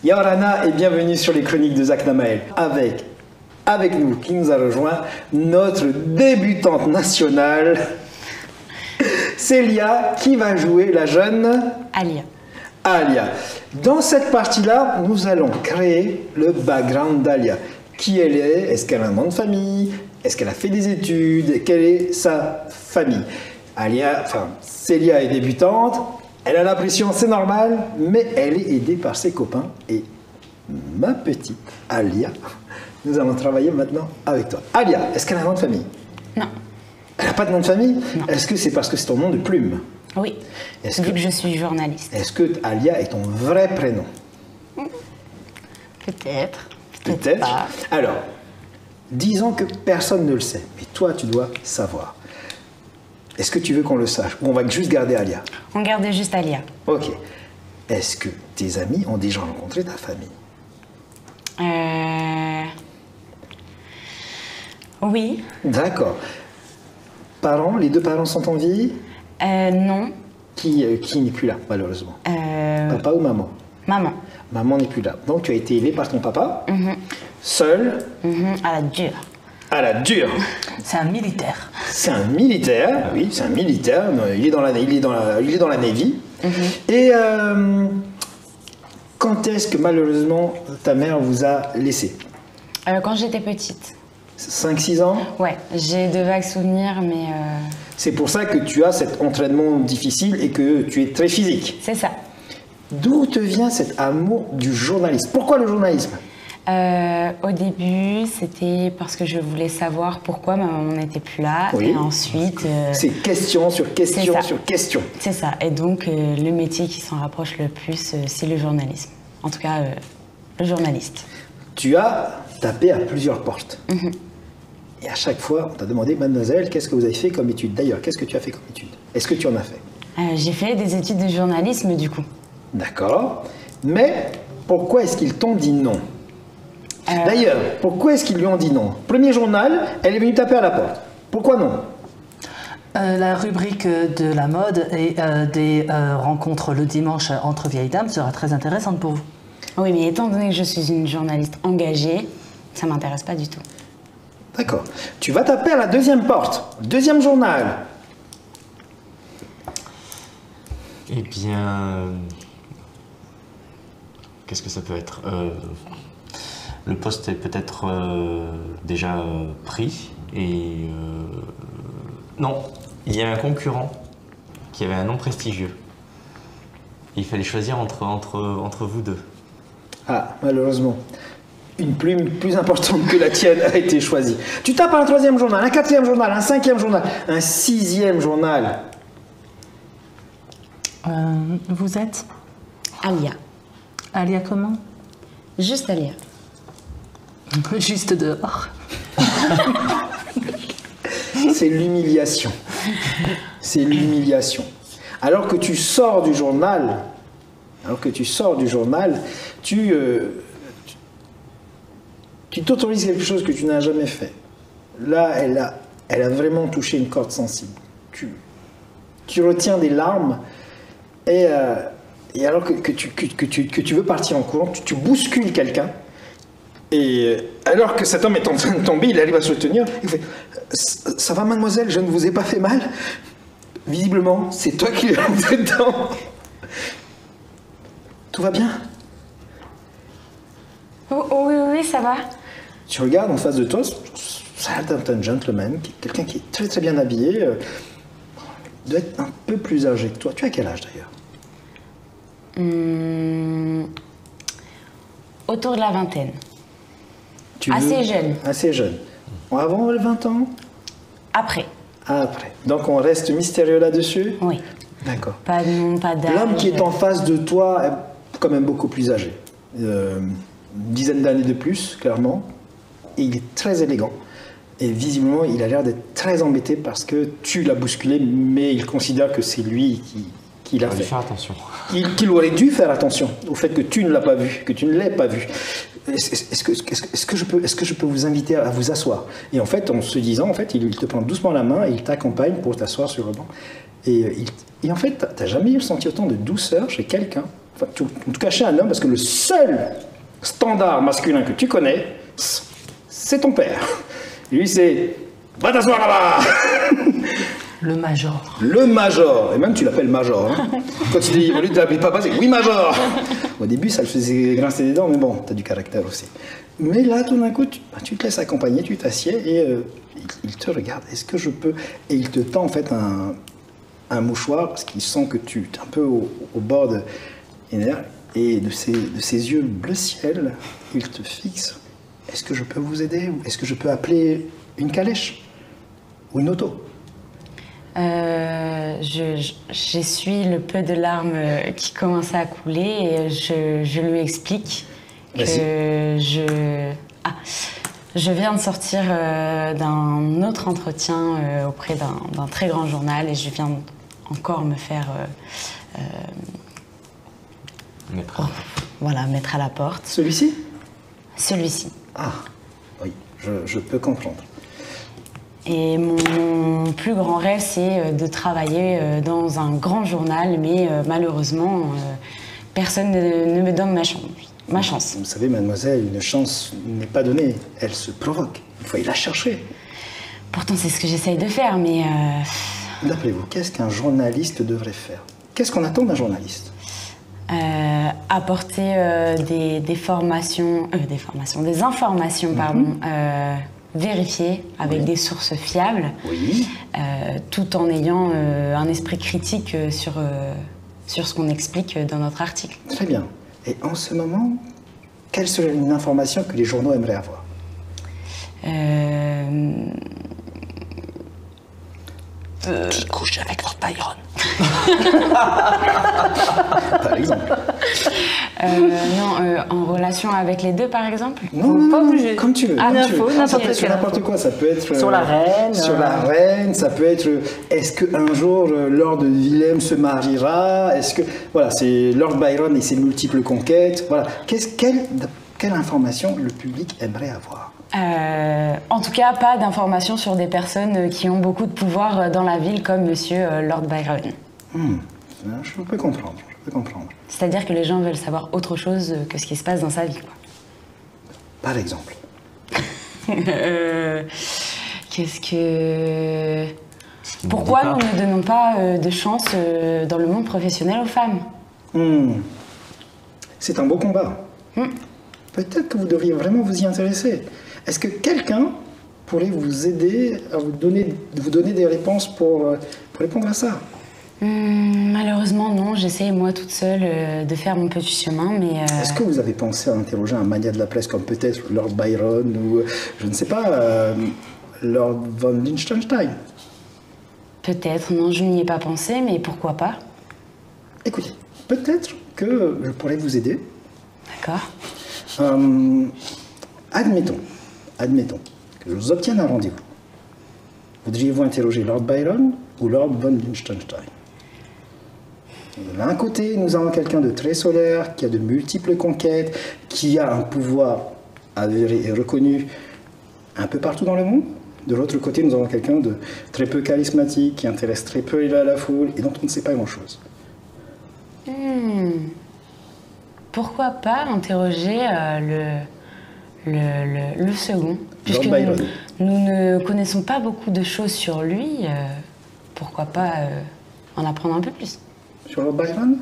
Yaorana et bienvenue sur les chroniques de Zach Namael. Avec nous, qui nous a rejoint, notre débutante nationale, Célia, qui va jouer la jeune Alia. Dans cette partie-là, nous allons créer le background d'Alia. Qui elle est? Est-ce qu'elle a un nom de famille? Est-ce qu'elle a fait des études? Quelle est sa famille? Célia est débutante. Elle a la pression, c'est normal, mais elle est aidée par ses copains. Et ma petite Alia, nous allons travailler maintenant avec toi. Alia, est-ce qu'elle a un nom de famille? Non. Elle n'a pas de nom de famille? Non. Est-ce que c'est parce que c'est ton nom de plume? Oui, vu que je suis journaliste. Est-ce que Alia est ton vrai prénom? Peut-être. Peut-être. Pas. Alors, disons que personne ne le sait, mais toi, tu dois savoir. Est-ce que tu veux qu'on le sache? Ou on va juste garder Alia? On garde juste Alia. Ok. Est-ce que tes amis ont déjà rencontré ta famille? Oui. D'accord. Parents, les deux parents sont en vie? Non. Qui n'est plus là, malheureusement? Papa ou maman? Maman. Maman n'est plus là. Donc tu as été élevé par ton papa, seul, À la dure. à la dure. C'est un militaire. C'est un militaire, oui, c'est un militaire. Il est dans la Navy. Et quand est-ce que malheureusement ta mère vous a laissé? Quand j'étais petite. 5-6 ans? Ouais, j'ai de vagues souvenirs, mais C'est pour ça que tu as cet entraînement difficile et que tu es très physique. c'est ça. D'où te vient cet amour du journalisme? Pourquoi le journalisme? Au début, c'était parce que je voulais savoir pourquoi ma maman n'était plus là. Oui. Et ensuite... C'est question sur question ça. sur question. C'est ça. Et donc, le métier qui s'en rapproche le plus, c'est le journalisme. En tout cas, le journaliste. Tu as tapé à plusieurs portes. Et à chaque fois, on t'a demandé, mademoiselle, qu'est-ce que vous avez fait comme étude? D'ailleurs, qu'est-ce que tu as fait comme étude? Est-ce que tu en as fait? J'ai fait des études de journalisme, du coup. D'accord. Mais pourquoi est-ce qu'ils t'ont dit non? D'ailleurs, pourquoi est-ce qu'ils lui ont dit non? Premier journal, elle est venue taper à la porte. Pourquoi non? La rubrique de la mode et des rencontres le dimanche entre vieilles dames sera très intéressante pour vous. Oui, mais étant donné que je suis une journaliste engagée, ça m'intéresse pas du tout. D'accord. Tu vas taper à la deuxième porte. Deuxième journal. Eh bien, qu'est-ce que ça peut être? Le poste est peut-être déjà pris et non, il y a un concurrent qui avait un nom prestigieux. Il fallait choisir entre vous deux. Ah, malheureusement. Une plume plus importante que la tienne a été choisie. Tu tapes à un troisième journal, un quatrième journal, un cinquième journal, un sixième journal. Vous êtes Alia. Alia comment? Juste Alia. Juste dehors. C'est l'humiliation. C'est l'humiliation. Alors que tu sors du journal, tu t'autorises quelque chose que tu n'as jamais fait. Là, elle a vraiment touché une corde sensible. Tu retiens des larmes et alors que tu veux partir en courant, tu bouscules quelqu'un. Et alors que cet homme est en train de tomber, il arrive à se tenir. Il fait « Ça va, mademoiselle, je ne vous ai pas fait mal ?» Visiblement, c'est toi qui l'es rentré dedans. Tout va bien? Oui, ça va. Tu regardes en face de toi, ça a l'air d'un gentleman, quelqu'un qui est très très bien habillé. Il doit être un peu plus âgé que toi. Tu as quel âge d'ailleurs? Autour de la vingtaine. Assez jeune. Assez jeune. Avant les 20 ans? Après. Après. Donc on reste mystérieux là-dessus? Oui. D'accord. Pas de nom, pas d'âge. L'homme qui est en face de toi est quand même beaucoup plus âgé. Une dizaine d'années de plus, clairement. Et il est très élégant. Et visiblement, il a l'air d'être très embêté parce que tu l'as bousculé, mais il considère que c'est lui qui l'a fait. Faire attention. Qu'il aurait dû faire attention au fait que tu ne l'as pas vu, que tu ne l'aies pas vu. Est-ce que je peux vous inviter à vous asseoir? Et en fait, en se disant, en fait, il te prend doucement la main et il t'accompagne pour t'asseoir sur le banc. Et en fait, t'as jamais ressenti autant de douceur chez quelqu'un enfin, en tout cas chez un homme, parce que le seul standard masculin que tu connais, c'est ton père. Lui, c'est « va t'asseoir là-bas !» Le major. Le major. Et même tu l'appelles major. Hein. Quand tu dis, au lieu de l'appeler papa, c'est « oui, major !» Au début, ça le faisait grincer des dents, mais bon, t'as du caractère aussi. Mais là, tout d'un coup, tu te laisses accompagner, tu t'assieds et il te regarde. Est-ce que je peux... Et il te tend en fait un mouchoir, parce qu'il sent que tu es un peu au bord de... Et de ses yeux bleu ciel, il te fixe. Est-ce que je peux vous aider? Ou est-ce que je peux appeler une calèche? Ou une auto? J'essuie le peu de larmes qui commençaient à couler et je lui explique que je viens de sortir d'un autre entretien auprès d'un très grand journal et je viens encore me faire mettre à la porte. Celui-ci? Celui-ci. Ah, oui, je peux comprendre. Et mon plus grand rêve, c'est de travailler dans un grand journal, mais malheureusement, personne ne me donne ma chance. Vous savez, mademoiselle, une chance n'est pas donnée, elle se provoque. Il faut y la chercher. Pourtant, c'est ce que j'essaye de faire, mais... D'après-vous, qu'est-ce qu'un journaliste devrait faire? Qu'est-ce qu'on attend d'un journaliste? Apporter des informations, vérifiées avec des sources fiables, tout en ayant un esprit critique sur ce qu'on explique dans notre article. Très bien. Et en ce moment, quelle serait une information que les journaux aimeraient avoir? Qui couche avec Lord Byron? Par exemple. En relation avec les deux, par exemple? Non, pas obligé. Comme tu veux. Une info, Ça peut être sur n'importe quoi. Ça peut être sur la reine. Sur la reine. Ça peut être. Est-ce qu'un jour Lord Willem se mariera? Est-ce que voilà, c'est Lord Byron et ses multiples conquêtes. Voilà. Quelle information le public aimerait avoir? En tout cas, pas d'informations sur des personnes qui ont beaucoup de pouvoir dans la ville, comme Monsieur Lord Byron. Je peux comprendre. C'est-à-dire que les gens veulent savoir autre chose que ce qui se passe dans sa vie, quoi. Par exemple. Qu'est-ce que... Pourquoi nous ne donnons pas de chance dans le monde professionnel aux femmes? C'est un beau combat. Peut-être que vous devriez vraiment vous y intéresser. Est-ce que quelqu'un pourrait vous aider à vous donner des réponses pour répondre à ça? Malheureusement, non. J'essaie, moi, toute seule, de faire mon petit chemin, mais... Est-ce que vous avez pensé à interroger un magnat de la presse comme peut-être Lord Byron ou, je ne sais pas, Lord von Liechtenstein? Peut-être, non, je n'y ai pas pensé, mais pourquoi pas? Écoutez, peut-être que je pourrais vous aider. D'accord. Admettons que je vous obtienne un rendez-vous. Voudriez-vous interroger Lord Byron ou Lord von Liechtenstein? De l'un côté, nous avons quelqu'un de très solaire, qui a de multiples conquêtes, qui a un pouvoir avéré et reconnu un peu partout dans le monde. De l'autre côté, nous avons quelqu'un de très peu charismatique, qui intéresse très peu la foule et dont on ne sait pas grand-chose. Pourquoi pas interroger le second? Puisque nous ne connaissons pas beaucoup de choses sur lui, pourquoi pas en apprendre un peu plus? Sur Lord Byron?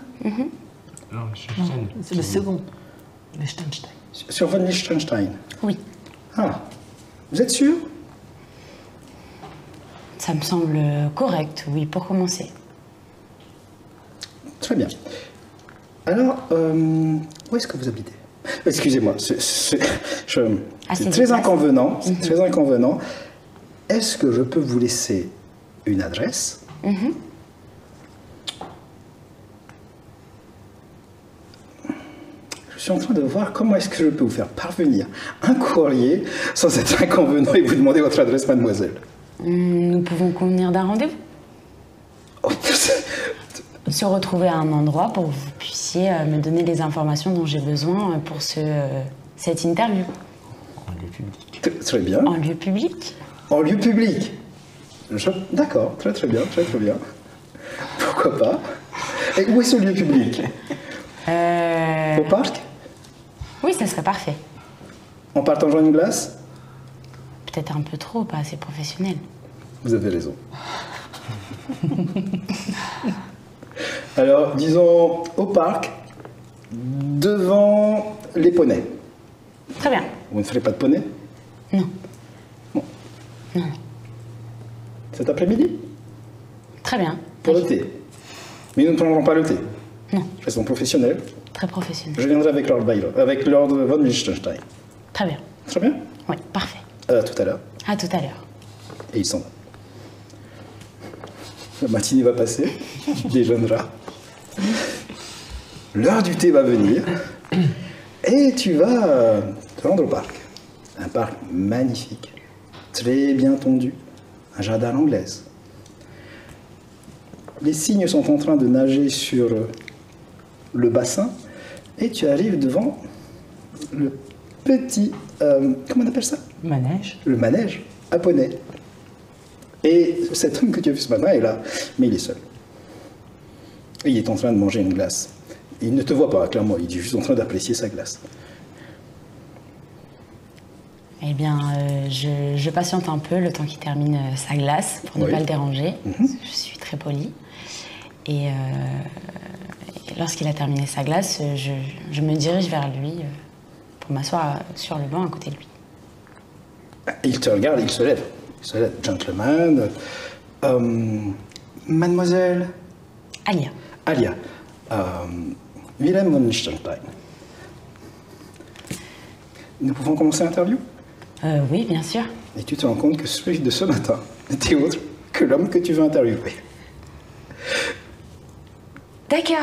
Non, c'est le second. Liechtenstein. Sur von Liechtenstein? Oui. Ah, vous êtes sûr? Ça me semble correct, oui, pour commencer. Très bien. Alors, où est-ce que vous habitez? Excusez-moi, c'est très inconvenant. C'est très inconvenant. Est-ce que je peux vous laisser une adresse? Je suis en train de voir comment est-ce que je peux vous faire parvenir un courrier sans être inconvenant et vous demander votre adresse, mademoiselle. Nous pouvons convenir d'un rendez-vous. Se retrouver à un endroit pour que vous puissiez me donner les informations dont j'ai besoin pour cette interview. En lieu public. Très bien. En lieu public? En lieu public. D'accord, très bien. Pourquoi pas? Et où est ce lieu public? Au parc? Oui, ça serait parfait. En partageant une glace? Peut-être un peu trop, pas assez professionnel. Vous avez raison. Alors, disons au parc, devant les poneys. Très bien. Vous ne ferez pas de poney? Non. Bon. Non. Cet après-midi? Très bien. Pour le thé. Mais nous ne prendrons pas le thé. Non. Restons professionnels. Très professionnel. Je viendrai avec Lord Byron, avec Lord von Liechtenstein. Très bien. Très bien? Oui, parfait. À tout à l'heure. À tout à l'heure. Et il s'en va. La matinée va passer, il déjeunera. L'heure du thé va venir. Et tu vas te rendre au parc. Un parc magnifique, très bien tondu, un jardin à l'anglaise. Les cygnes sont en train de nager sur le bassin et tu arrives devant le petit... comment on appelle ça? Manège. Le manège à poney. Et cet homme que tu as vu ce matin est là, mais il est seul. Et il est en train de manger une glace. Il ne te voit pas, clairement, il est juste en train d'apprécier sa glace. Eh bien, je patiente un peu le temps qu'il termine sa glace pour ne Oui. pas le déranger. Je suis très polie. Et lorsqu'il a terminé sa glace, je me dirige vers lui pour m'asseoir sur le banc à côté de lui. Il te regarde, il se lève. Il se lève, gentleman. Mademoiselle Alia. Alia. Wilhelm von Liechtenstein. Nous pouvons commencer l'interview? Oui, bien sûr. Et tu te rends compte que celui de ce matin n'était autre que l'homme que tu veux interviewer. D'accord.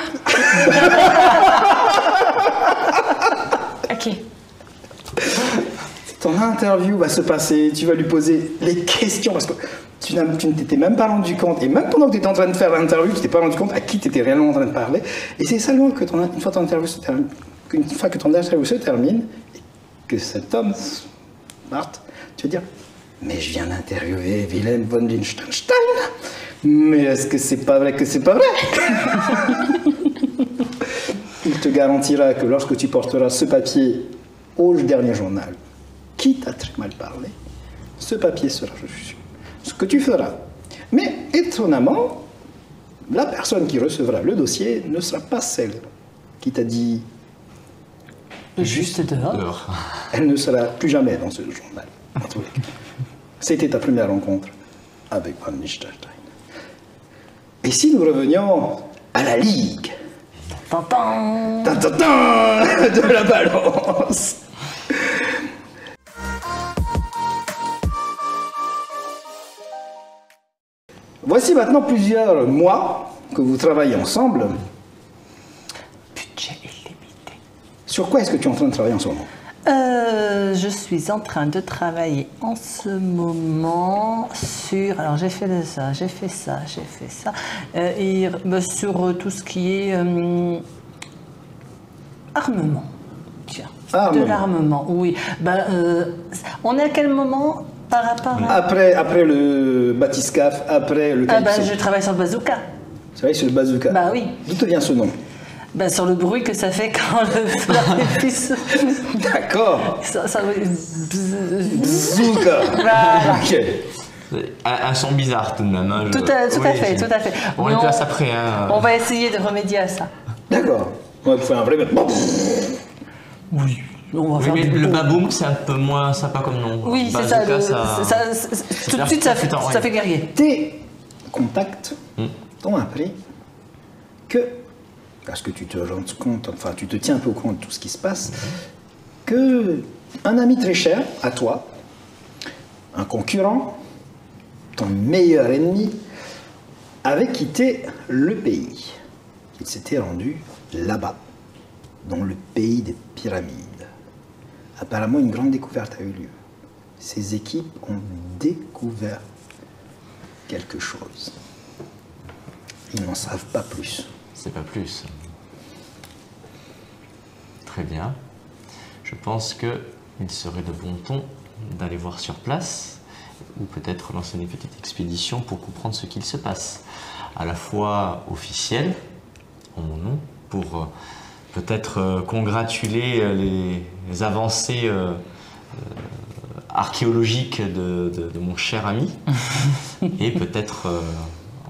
Ok. Ton interview va se passer, tu vas lui poser les questions parce que tu ne t'étais même pas rendu compte, et même pendant que tu étais en train de faire l'interview, tu t'es pas rendu compte à qui tu étais réellement en train de parler. Et c'est seulement que une fois que ton interview se termine, et que cet homme, Marthe, tu vas dire, mais je viens d'interviewer Wilhelm von Liechtenstein. Mais est-ce que c'est pas vrai que c'est pas vrai? Il te garantira que lorsque tu porteras ce papier au dernier journal, qui t'a très mal parlé, ce papier sera reçu. Ce que tu feras. Mais étonnamment, la personne qui recevra le dossier ne sera pas celle qui t'a dit Juste dehors. elle ne sera plus jamais dans ce journal. En tous les cas. C'était ta première rencontre avec von Liechtenstein. Et si nous revenions à la Ligue Tintin. de la balance. Voici maintenant plusieurs mois que vous travaillez ensemble. Budget illimité. Sur quoi est-ce que tu es en train de travailler en ce moment? Je suis en train de travailler en ce moment sur... Alors j'ai fait ça, j'ai fait ça, j'ai fait ça. Et sur tout ce qui est armement. Tiens, Armement. de l'armement, oui. On est à quel moment par rapport à... Après le bathyscaphe, après le calypso. je travaille sur le bazooka. C'est vrai, sur le bazooka. Bah oui. D'où te vient ce nom? Sur le bruit que ça fait quand le fils... D'accord. ça... Bazooka. Voilà. Ok. Un son bizarre tout de même. Hein, Tout à fait, tout à fait. On Mais le place après. Hein. On va essayer de remédier à ça. D'accord. On va faire un vrai... Oui. On va Oui, faire mais du le bon. baboum, c'est un peu moins sympa comme nom. Oui, c'est ça. Bazooka, Tout de suite, ça fait guerrier. Tes contacts t'ont appris que, parce que tu te rends compte, enfin tu te tiens un peu au courant de tout ce qui se passe, que un ami très cher à toi, un concurrent, ton meilleur ennemi, avait quitté le pays. Il s'était rendu là-bas, dans le pays des pyramides. Apparemment, une grande découverte a eu lieu. Ces équipes ont découvert quelque chose. Ils n'en savent pas plus. C'est pas plus. Très bien. Je pense qu'il serait de bon ton d'aller voir sur place ou peut-être lancer une petite expédition pour comprendre ce qu'il se passe. À la fois officiel, en mon nom, pour peut-être congratuler les avancées archéologiques de mon cher ami et peut-être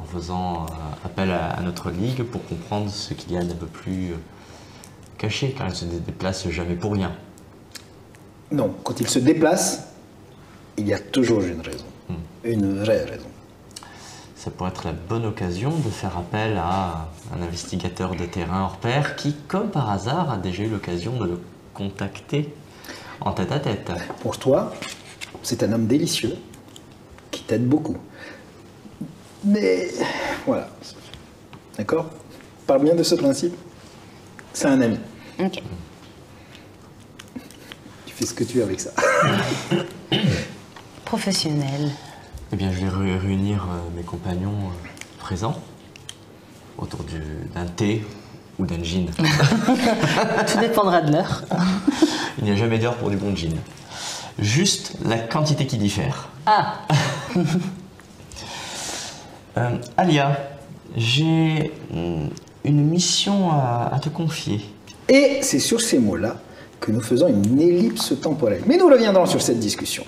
en faisant appel à notre ligue pour comprendre ce qu'il y a d'un peu plus caché, car il ne se déplace jamais pour rien. Non, quand il se déplace, il y a toujours une raison, une vraie raison. Ça pourrait être la bonne occasion de faire appel à un investigateur de terrain hors pair qui, comme par hasard, a déjà eu l'occasion de le contacter en tête-à-tête. Pour toi, c'est un homme délicieux qui t'aide beaucoup. Mais voilà, d'accord? Parle bien de ce principe. C'est un ami. Ok. Tu fais ce que tu veux avec ça. Professionnel. Eh bien, je vais réunir mes compagnons présents autour d'un thé ou d'un gin. Tout dépendra de l'heure. Il n'y a jamais d'heure pour du bon gin. Juste la quantité qui diffère. Ah. Alia, j'ai une mission à te confier. Et c'est sur ces mots-là que nous faisons une ellipse temporelle. Mais nous reviendrons sur cette discussion.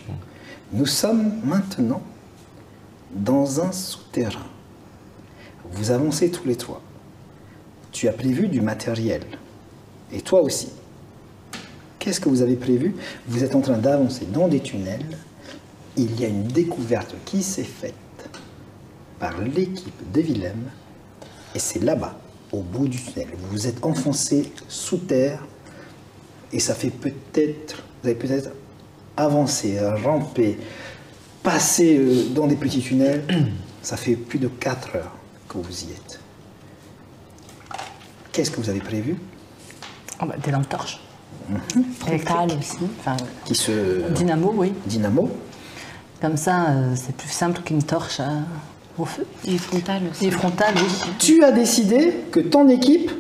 Nous sommes maintenant dans un souterrain. Vous avancez tous les trois. Tu as prévu du matériel. Et toi aussi. Qu'est-ce que vous avez prévu? Vous êtes en train d'avancer dans des tunnels. Il y a une découverte qui s'est faite par l'équipe de Willem. Et c'est là-bas, au bout du tunnel. Vous vous êtes enfoncé sous terre. Et ça fait peut-être... Vous avez peut-être avancé, rampé, passé dans des petits tunnels. Ça fait plus de 4 heures que vous y êtes. Qu'est-ce que vous avez prévu? Oh bah, des lampes torches. Frontale aussi. Enfin, Qui se... dynamo, oui. Dynamo. Comme ça, c'est plus simple qu'une torche au feu. Et frontale aussi. Et frontale, oui. Tu as décidé que ton équipe,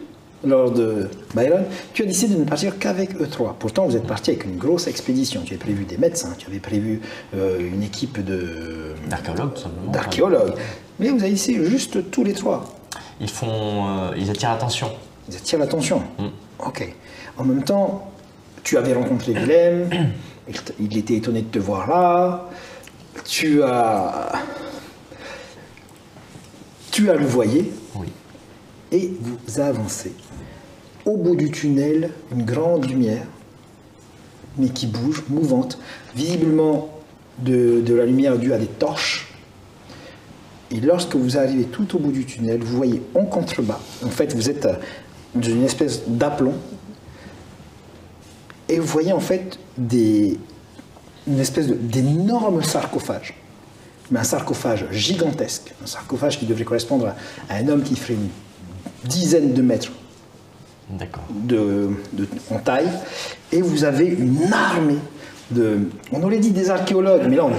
lors de Byron, tu as décidé de ne partir qu'avec eux trois. Pourtant, vous êtes parti avec une grosse expédition. Tu avais prévu des médecins, tu avais prévu une équipe D'archéologues, tout simplement. d'archéologues. Mais vous avez décidé juste tous les trois. Ils attirent l'attention. Ils attirent l'attention. Ok. En même temps, tu avais rencontré Willem, il était étonné de te voir là. Tu as le voyer. Oui. Et vous avancez. Au bout du tunnel, une grande lumière, mais qui bouge, mouvante, visiblement de la lumière due à des torches. Et lorsque vous arrivez tout au bout du tunnel, vous voyez en contrebas, en fait vous êtes dans une espèce d'aplomb, et vous voyez en fait une espèce d'énorme sarcophage. Mais un sarcophage gigantesque, un sarcophage qui devrait correspondre à un homme qui ferait une dizaine de mètres en taille, et vous avez une armée on aurait dit des archéologues, mais là on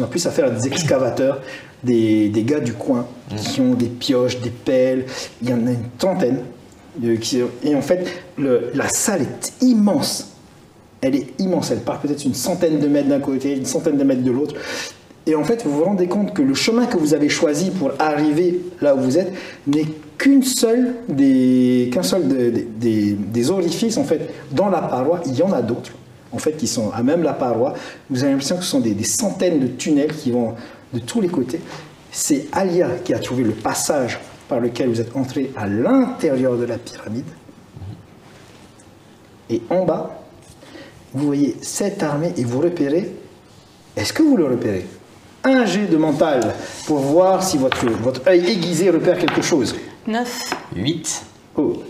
a plus affaire à des excavateurs, des gars du coin qui ont des pioches, des pelles. Il y en a une trentaine, et en fait la salle est immense. Elle est immense, elle part peut-être une centaine de mètres d'un côté, une centaine de mètres de l'autre. Et en fait, vous vous rendez compte que le chemin que vous avez choisi pour arriver là où vous êtes n'est qu'un seul des orifices en fait dans la paroi. Il y en a d'autres en fait qui sont à même la paroi. Vous avez l'impression que ce sont des centaines de tunnels qui vont de tous les côtés. C'est Alia qui a trouvé le passage par lequel vous êtes entré à l'intérieur de la pyramide. Et en bas, vous voyez cette armée et vous repérez. Est-ce que vous le repérez? Un jet de mental pour voir si votre œil aiguisé repère quelque chose. 9. 8. Oh.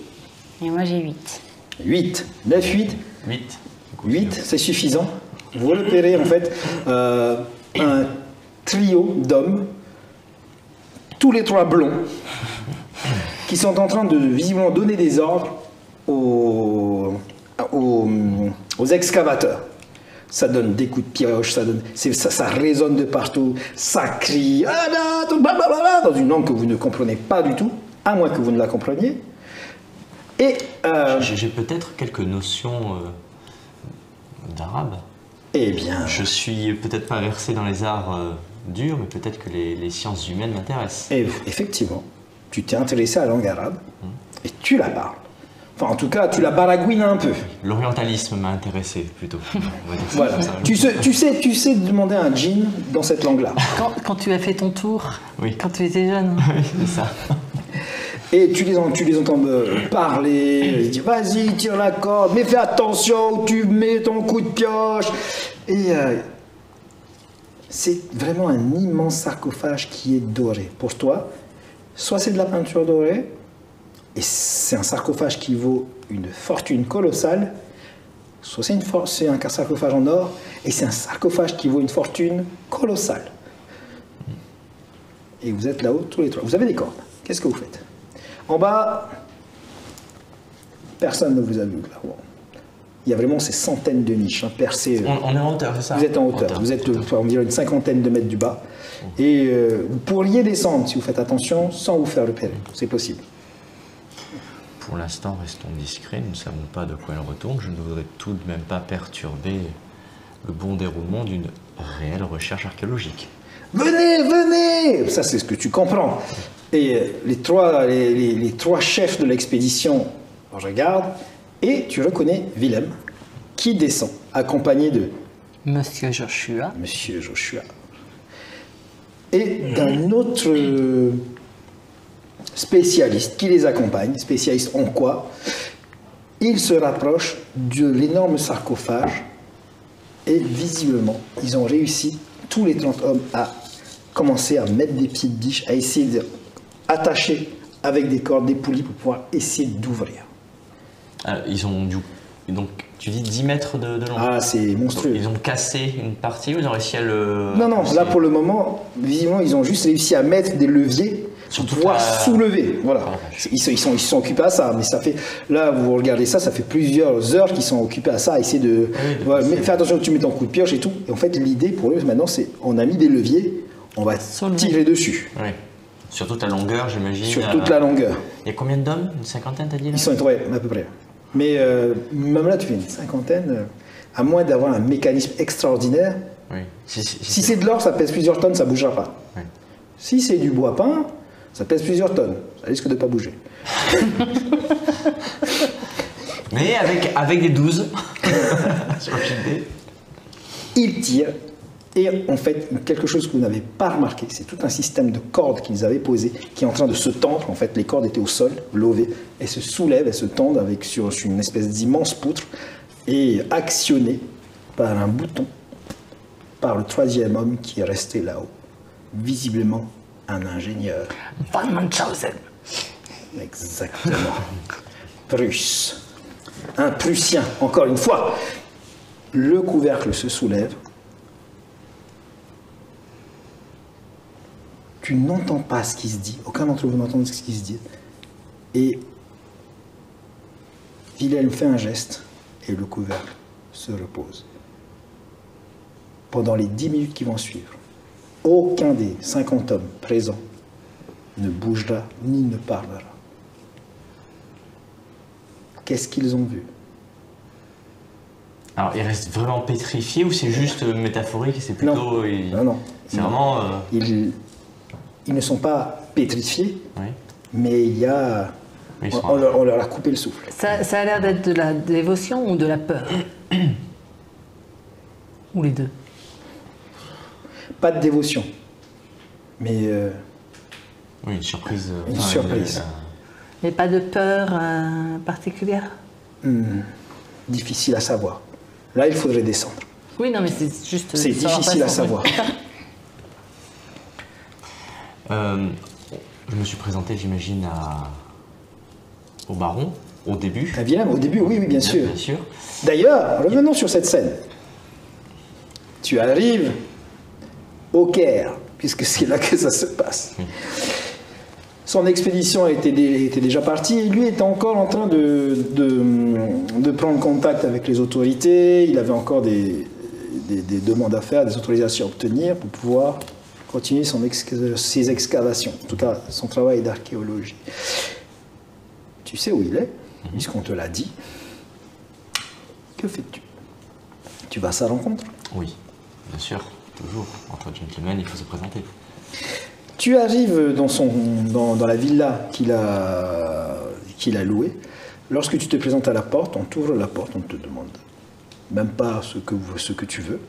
Et moi j'ai 8. 8. 9, 8. 8. 8, c'est suffisant. Vous repérez en fait un trio d'hommes, tous les trois blonds, qui sont en train de visiblement donner des ordres aux excavateurs. Ça donne des coups de pioche, ça résonne de partout, ça crie dans une langue que vous ne comprenez pas du tout, à moins que vous ne la compreniez. Et j'ai peut-être quelques notions d'arabe. Eh bien, je suis peut-être pas versé dans les arts durs, mais peut-être que les sciences humaines m'intéressent. Et effectivement, tu t'es intéressé à la langue arabe et tu la parles. Enfin, en tout cas, tu la baragouines un peu. L'orientalisme m'a intéressé, plutôt. On va dire ça Voilà. comme ça. Tu sais demander un jean dans cette langue-là. Quand tu as fait ton tour, Oui. quand tu étais jeune. Oui, c'est ça. Et tu les entends parler, ils disent vas-y, tire la corde, mais fais attention où tu mets ton coup de pioche. Et c'est vraiment un immense sarcophage qui est doré. Pour toi, soit c'est de la peinture dorée, et c'est un sarcophage qui vaut une fortune colossale, soit c'est un sarcophage en or, et c'est un sarcophage qui vaut une fortune colossale. Et vous êtes là-haut tous les trois. Vous avez des cordes. Qu'est-ce que vous faites? En bas, personne ne vous a vu là-haut. Il y a vraiment ces centaines de niches percées. On est en hauteur, c'est ça? Vous êtes en hauteur. Vous êtes environ une cinquantaine de mètres du bas. Et vous pourriez descendre si vous faites attention sans vous faire repérer. C'est possible. Pour l'instant, restons discrets. Nous ne savons pas de quoi elle retourne. Je ne voudrais tout de même pas perturber le bon déroulement d'une réelle recherche archéologique. Venez, venez! Ça, c'est ce que tu comprends. Et les trois chefs de l'expédition regardent et tu reconnais Willem qui descend, accompagné de Monsieur Joshua. Monsieur Joshua et d'un autre spécialiste qui les accompagne. Spécialiste en quoi? Ils se rapprochent de l'énorme sarcophage et visiblement, ils ont réussi, tous les 30 hommes, à commencer à mettre des pieds de biche, à essayer d'attacher avec des cordes, des poulies pour pouvoir essayer d'ouvrir. Ils ont donc tu dis 10 mètres de longueur. Ah, c'est monstrueux. Ils ont cassé une partie ou ils ont réussi à le... Non, là pour le moment, visiblement, ils ont juste réussi à mettre des leviers pour pouvoir soulever. Voilà. Ils se sont occupés à ça, mais ça fait... Là, vous regardez ça, ça fait plusieurs heures qu'ils sont occupés à ça, à essayer de... Voilà, fais attention que tu mets ton coup de pioche et tout. Et en fait, l'idée pour eux, maintenant, c'est on a mis des leviers, on va tirer dessus. Oui. Sur toute la longueur, j'imagine. Sur toute la longueur. Il y a combien d'hommes? Une cinquantaine, t'as dit là? Ils sont ouais, à peu près. Mais même là, tu fais une cinquantaine, à moins d'avoir un mécanisme extraordinaire. Oui. Si c'est de l'or, ça pèse plusieurs tonnes, ça ne bougera pas. Oui. Si c'est du bois peint, ça pèse plusieurs tonnes, ça risque de ne pas bouger. Mais avec des 12. Ils tirent, et en fait, quelque chose que vous n'avez pas remarqué, c'est tout un système de cordes qu'ils avaient posé, qui est en train de se tendre. En fait, les cordes étaient au sol, levées, elles se soulèvent, elles se tendent sur une espèce d'immense poutre, et actionnées par un bouton, par le troisième homme qui est resté là-haut. Visiblement, un ingénieur. Von Munchausen. Exactement. Prusse. Un Prussien, encore une fois. Le couvercle se soulève. Tu n'entends pas ce qui se dit. Aucun d'entre vous n'entend ce qui se dit. Et Wilhelm fait un geste et le couvercle se repose. Pendant les 10 minutes qui vont suivre, aucun des 50 hommes présents ne bougera ni ne parlera. Qu'est-ce qu'ils ont vu? Alors, ils restent vraiment pétrifiés ou c'est juste métaphorique et c'est plutôt... Non. C'est vraiment... Ils ne sont pas pétrifiés, Oui. mais il y a... On leur a coupé le souffle. Ça a l'air d'être de la dévotion ou de la peur? Ou les deux? Pas de dévotion, mais Oui, une surprise. une surprise. Mais pas de peur particulière? Difficile à savoir. Là, il faudrait descendre. Oui, non, mais c'est juste... C'est difficile à savoir. Je me suis présenté, j'imagine, au baron, au début. À Willem, au début, oui, bien sûr. Bien sûr. D'ailleurs, revenons sur cette scène. Tu arrives au Caire, puisque c'est là que ça se passe. Oui. Son expédition était déjà partie et lui était encore en train de prendre contact avec les autorités. Il avait encore des demandes à faire, des autorisations à obtenir pour pouvoir continuer ses excavations, en tout cas son travail d'archéologie. Tu sais où il est, puisqu'on te l'a dit. Que fais-tu? Tu vas à sa rencontre? Oui, bien sûr, toujours. Entre gentlemen, il faut se présenter. Tu arrives dans la villa qu'il a louée. Lorsque tu te présentes à la porte, on t'ouvre la porte, on te demande même pas ce que tu veux,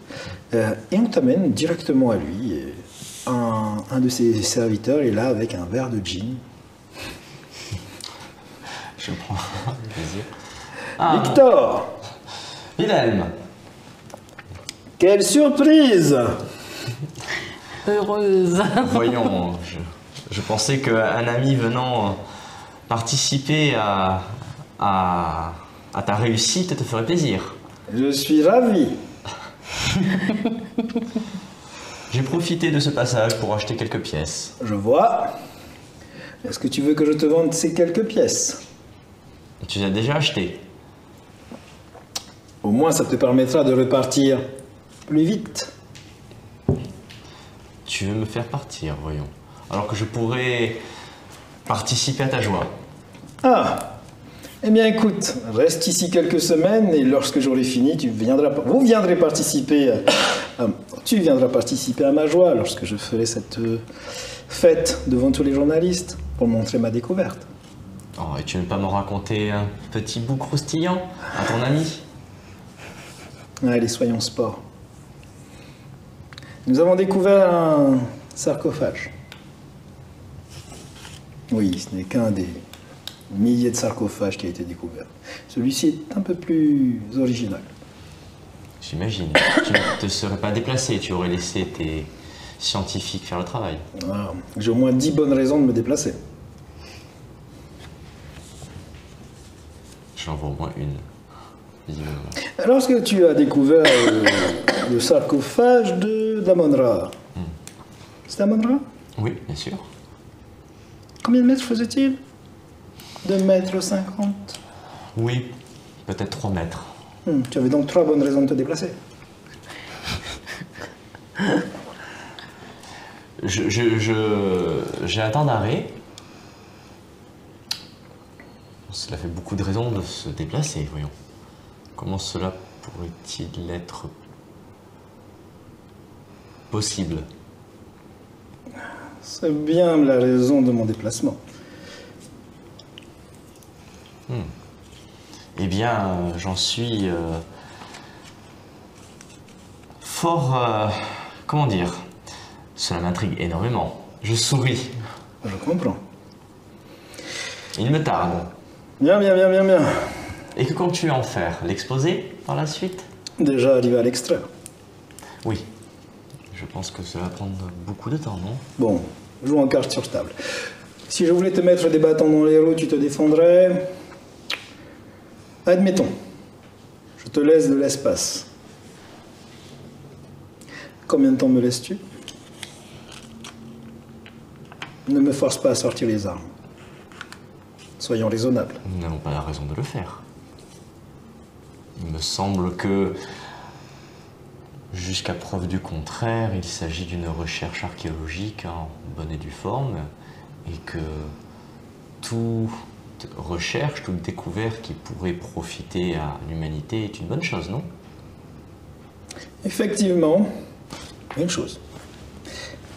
et on t'amène directement à lui. Et un de ses serviteurs est là avec un verre de gin. Je prends plaisir. Victor! Wilhelm! Quelle surprise! Heureuse. Voyons, je pensais qu'un ami venant participer à ta réussite te ferait plaisir. Je suis ravi. J'ai profité de ce passage pour acheter quelques pièces. Je vois. Est-ce que tu veux que je te vende ces quelques pièces? Tu les as déjà achetées. Au moins, ça te permettra de repartir plus vite. Tu veux me faire partir, voyons. Alors que je pourrais participer à ta joie. Ah! Eh bien, écoute, reste ici quelques semaines et lorsque j'aurai fini, tu viendras participer à ma joie lorsque je ferai cette fête devant tous les journalistes pour montrer ma découverte. Oh, et tu ne veux pas me raconter un petit bout croustillant à ton ami? Allez, soyons sport. Nous avons découvert un sarcophage. Oui, ce n'est qu'un des milliers de sarcophages qui a été découvert. Celui-ci est un peu plus original. J'imagine. Tu ne te serais pas déplacé, tu aurais laissé tes scientifiques faire le travail. Ah, j'ai au moins 10 bonnes raisons de me déplacer. J'en vois au moins une. Visiblement. Lorsque tu as découvert le sarcophage d'Amon-Ra, c'était Amon-Ra? Oui, bien sûr. Combien de mètres faisait-il? 2,50 mètres. Oui, peut-être 3 mètres. Tu avais donc 3 bonnes raisons de te déplacer. J'ai un temps d'arrêt. Cela fait beaucoup de raisons de se déplacer, voyons. Comment cela pourrait-il être possible? C'est bien la raison de mon déplacement. Eh bien, j'en suis fort... comment dire? Cela m'intrigue énormément. Je souris. Je comprends. Il me tarde. Bien. Et que comptes-tu en faire? L'exposer par la suite? Déjà arrivé à l'extraire. Oui. Je pense que cela va prendre beaucoup de temps, non? Bon, joue en carte sur table. Si je voulais te mettre des bâtons dans les roues, tu te défendrais. Admettons. Je te laisse de l'espace. Combien de temps me laisses-tu? Ne me force pas à sortir les armes. Soyons raisonnables. Nous n'avons pas la raison de le faire. Il me semble que, jusqu'à preuve du contraire, il s'agit d'une recherche archéologique en bonne et due forme, et que toute recherche, toute découverte qui pourrait profiter à l'humanité est une bonne chose, non? Effectivement, une chose.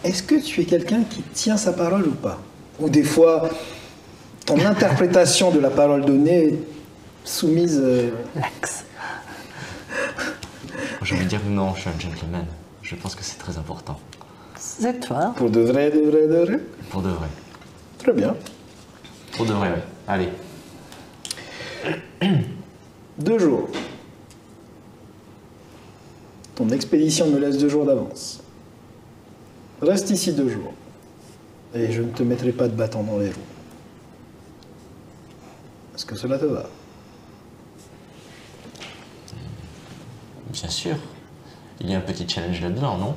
Est-ce que tu es quelqu'un qui tient sa parole ou pas? Ou des fois, ton interprétation de la parole donnée est soumise... L'axe. Je veux dire non, je suis un gentleman. Je pense que c'est très important. C'est toi. Pour de vrai? Pour de vrai. Très bien. Pour de vrai, oui. Allez. 2 jours. Ton expédition me laisse 2 jours d'avance. Reste ici 2 jours. Et je ne te mettrai pas de bâton dans les roues. Est-ce que cela te va? Bien sûr. Il y a un petit challenge là-dedans, non?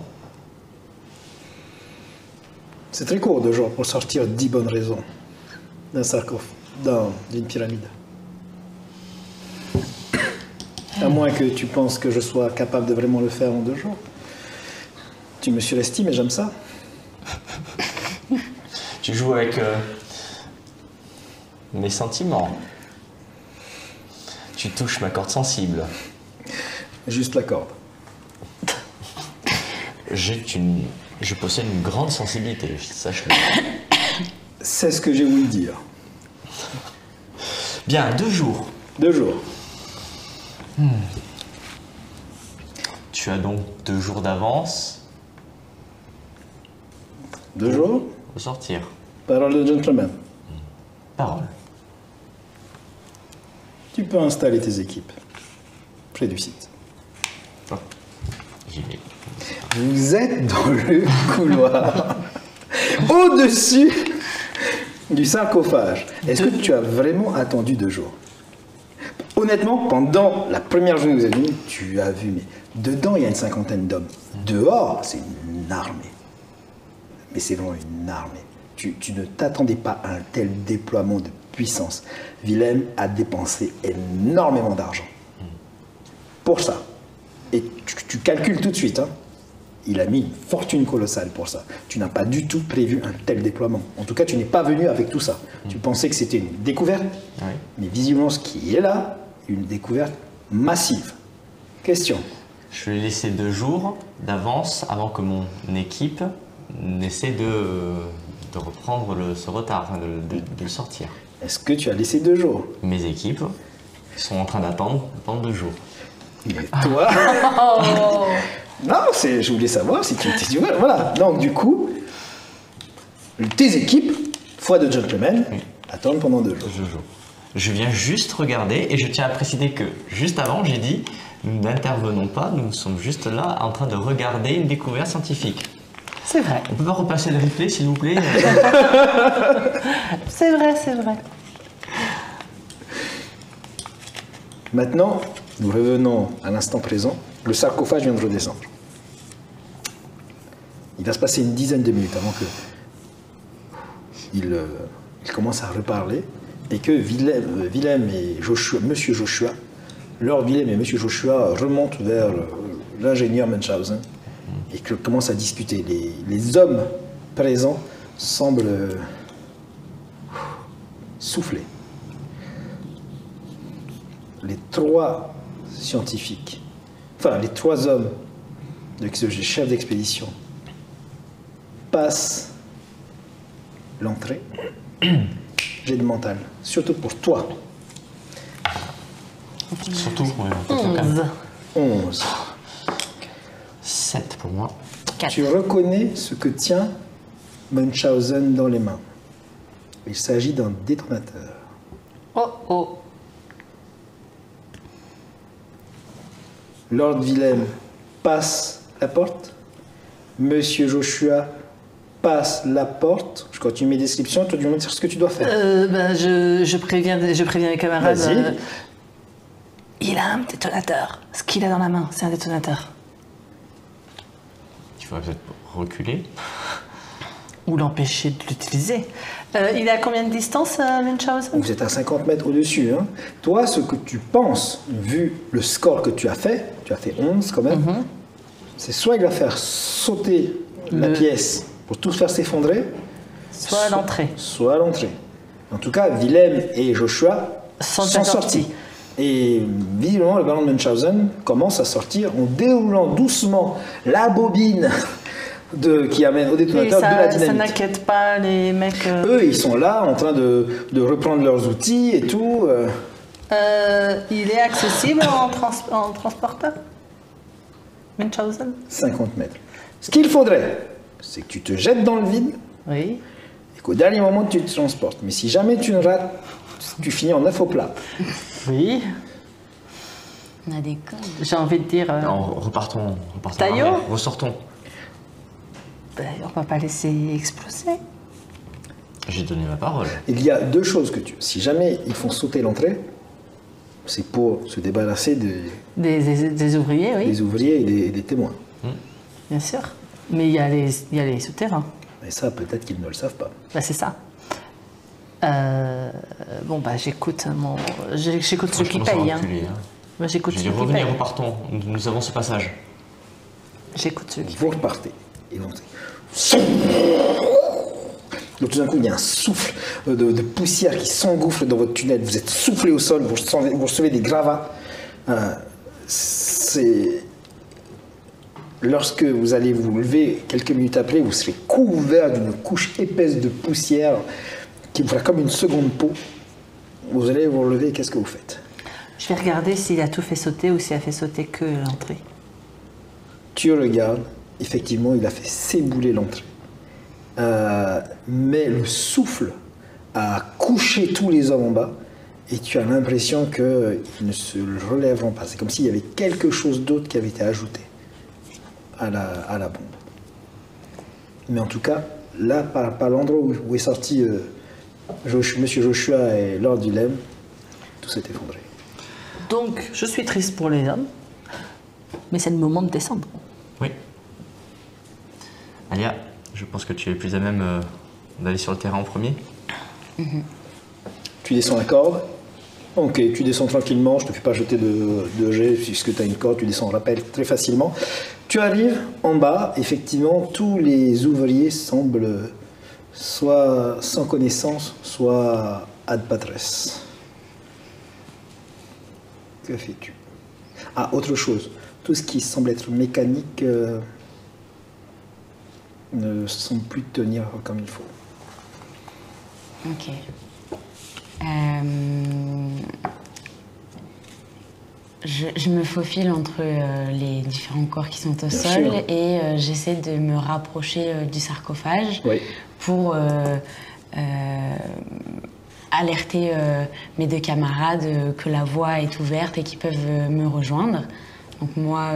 C'est très court 2 jours pour sortir 10 bonnes raisons d'un sarcophage, d'une pyramide. À moins que tu penses que je sois capable de vraiment le faire en 2 jours. Tu me surestimes et j'aime ça. Tu joues avec mes sentiments. Tu touches ma corde sensible. Juste la corde. Je possède une grande sensibilité, sache-le. C'est ce que j'ai voulu dire. Bien, 2 jours. 2 jours. Tu as donc 2 jours d'avance 2 jours. pour sortir. Parole de gentleman. Parole. Tu peux installer tes équipes près du site. Oh, j'y vais. Vous êtes dans le couloir, au-dessus du sarcophage. Est-ce que tu as vraiment attendu 2 jours? Honnêtement, pendant la première journée que vous êtes venus, tu as vu, mais dedans, il y a une 50aine d'hommes. Dehors, c'est une armée. Mais c'est vraiment une armée. Tu ne t'attendais pas à un tel déploiement de puissance. Willem a dépensé énormément d'argent pour ça. Et tu calcules tout de suite, hein. Il a mis une fortune colossale pour ça. Tu n'as pas du tout prévu un tel déploiement. En tout cas, tu n'es pas venu avec tout ça. Tu pensais que c'était une découverte, Oui. mais visiblement, ce qui est là, une découverte massive. Question. Je lui ai laissé 2 jours d'avance avant que mon équipe n'essaie de reprendre ce retard, enfin, de le sortir. Est-ce que tu as laissé 2 jours? Mes équipes sont en train d'attendre pendant 2 jours. Mais toi... Non, je voulais savoir si tu veux. Voilà. Donc, du coup, tes équipes, foi de gentleman, attendent pendant 2 jours. 2 jours. Je viens juste regarder et je tiens à préciser que juste avant, j'ai dit nous n'intervenons pas, nous sommes juste là en train de regarder une découverte scientifique. C'est vrai. On peut pas repasser le replay, s'il vous plaît? C'est vrai, c'est vrai. Maintenant, nous revenons à l'instant présent. Le sarcophage vient de redescendre. Il va se passer une dizaine de minutes avant que il commence à reparler et que Willem et Joshua, Monsieur Joshua, Lord Willem et Monsieur Joshua remontent vers l'ingénieur Munchausen et que commencent à discuter. Les hommes présents semblent souffler. Les 3 scientifiques, enfin les 3 hommes, chefs d'expédition, passent l'entrée. J'ai de mental, surtout pour toi. Surtout, oui, 11. 7 pour moi. 4. Tu reconnais ce que tient Munchausen dans les mains. Il s'agit d'un détonateur. Oh oh. Lord Willem passe la porte. Monsieur Joshua passe la porte. Je continue mes descriptions. Toi, tu vas me dire ce que tu dois faire. Je préviens mes camarades. Vas-y. Il a un détonateur. Ce qu'il a dans la main, c'est un détonateur. Il faudrait peut-être reculer. Ou l'empêcher de l'utiliser. Il est à combien de distance, Munchausen? Vous êtes à 50 mètres au-dessus. Hein. Toi, ce que tu penses, vu le score que tu as fait 11 quand même, c'est soit il va faire sauter la pièce pour tout faire s'effondrer, Soit à l'entrée. Soit à l'entrée. En tout cas, Willem et Joshua Sont sont sortis. Et visiblement, le ballon de Munchausen commence à sortir en déroulant doucement la bobine qui amène au détonateur de la Ça dynamite. n'inquiète pas les mecs. Eux, ils sont là en train de reprendre leurs outils et tout. Il est accessible en transporteur, Munchausen? 50 mètres. Ce qu'il faudrait, c'est que tu te jettes dans le vide Oui. et qu'au dernier moment, tu te transportes. Mais si jamais tu ne rates, tu finis en œuf au plat. Oui. On a des codes. J'ai envie de dire. Non, repartons. Taillot en mer. Ressortons. On va pas laisser exploser. J'ai donné ma parole. Il y a 2 choses que si jamais ils font sauter l'entrée, c'est pour se débarrasser Des ouvriers, oui. des ouvriers et des témoins. Bien sûr. Mais il y a les souterrains. Et ça, peut-être qu'ils ne le savent pas. Bah, c'est ça. Bon, bah, j'écoute ceux qui payent. Hein. Reculer, hein. Moi, j'écoute Je ceux dis qui revenez, payent. repartons. Nous avons ce passage. J'écoute ceux qui Vous repartez. Et donc, donc tout d'un coup, il y a un souffle de poussière qui s'engouffre dans votre tunnel. Vous êtes soufflé au sol, vous recevez des gravats. Lorsque vous allez vous lever quelques minutes après, vous serez couvert d'une couche épaisse de poussière qui vous fera comme une seconde peau. vous allez vous relever, qu'est-ce que vous faites? Je vais regarder s'il a tout fait sauter ou s'il a fait sauter que l'entrée. Tu regardes, effectivement, il a fait s'ébouler l'entrée. Mais le souffle a couché tous les hommes en bas et tu as l'impression qu'ils ne se relèveront pas. C'est comme s'il y avait quelque chose d'autre qui avait été ajouté à la bombe. Mais en tout cas, là, par l'endroit où est sorti Monsieur Joshua et Lord Willem, tout s'est effondré. Donc, je suis triste pour les hommes, mais c'est le moment de descendre. Oui. Alia, je pense que tu es plus à même d'aller sur le terrain en premier. Tu descends la corde. Ok, tu descends tranquillement, je ne te fais pas jeter de jet puisque tu as une corde, tu descends, on rappelle, très facilement. Tu arrives en bas, effectivement, tous les ouvriers semblent soit sans connaissance, soit ad patres. Que fais-tu? Ah, autre chose, tout ce qui semble être mécanique ne semble plus tenir comme il faut. Ok. Je me faufile entre les différents corps qui sont au sol et j'essaie de me rapprocher du sarcophage pour alerter mes deux camarades que la voie est ouverte et qu'ils peuvent me rejoindre. Donc moi,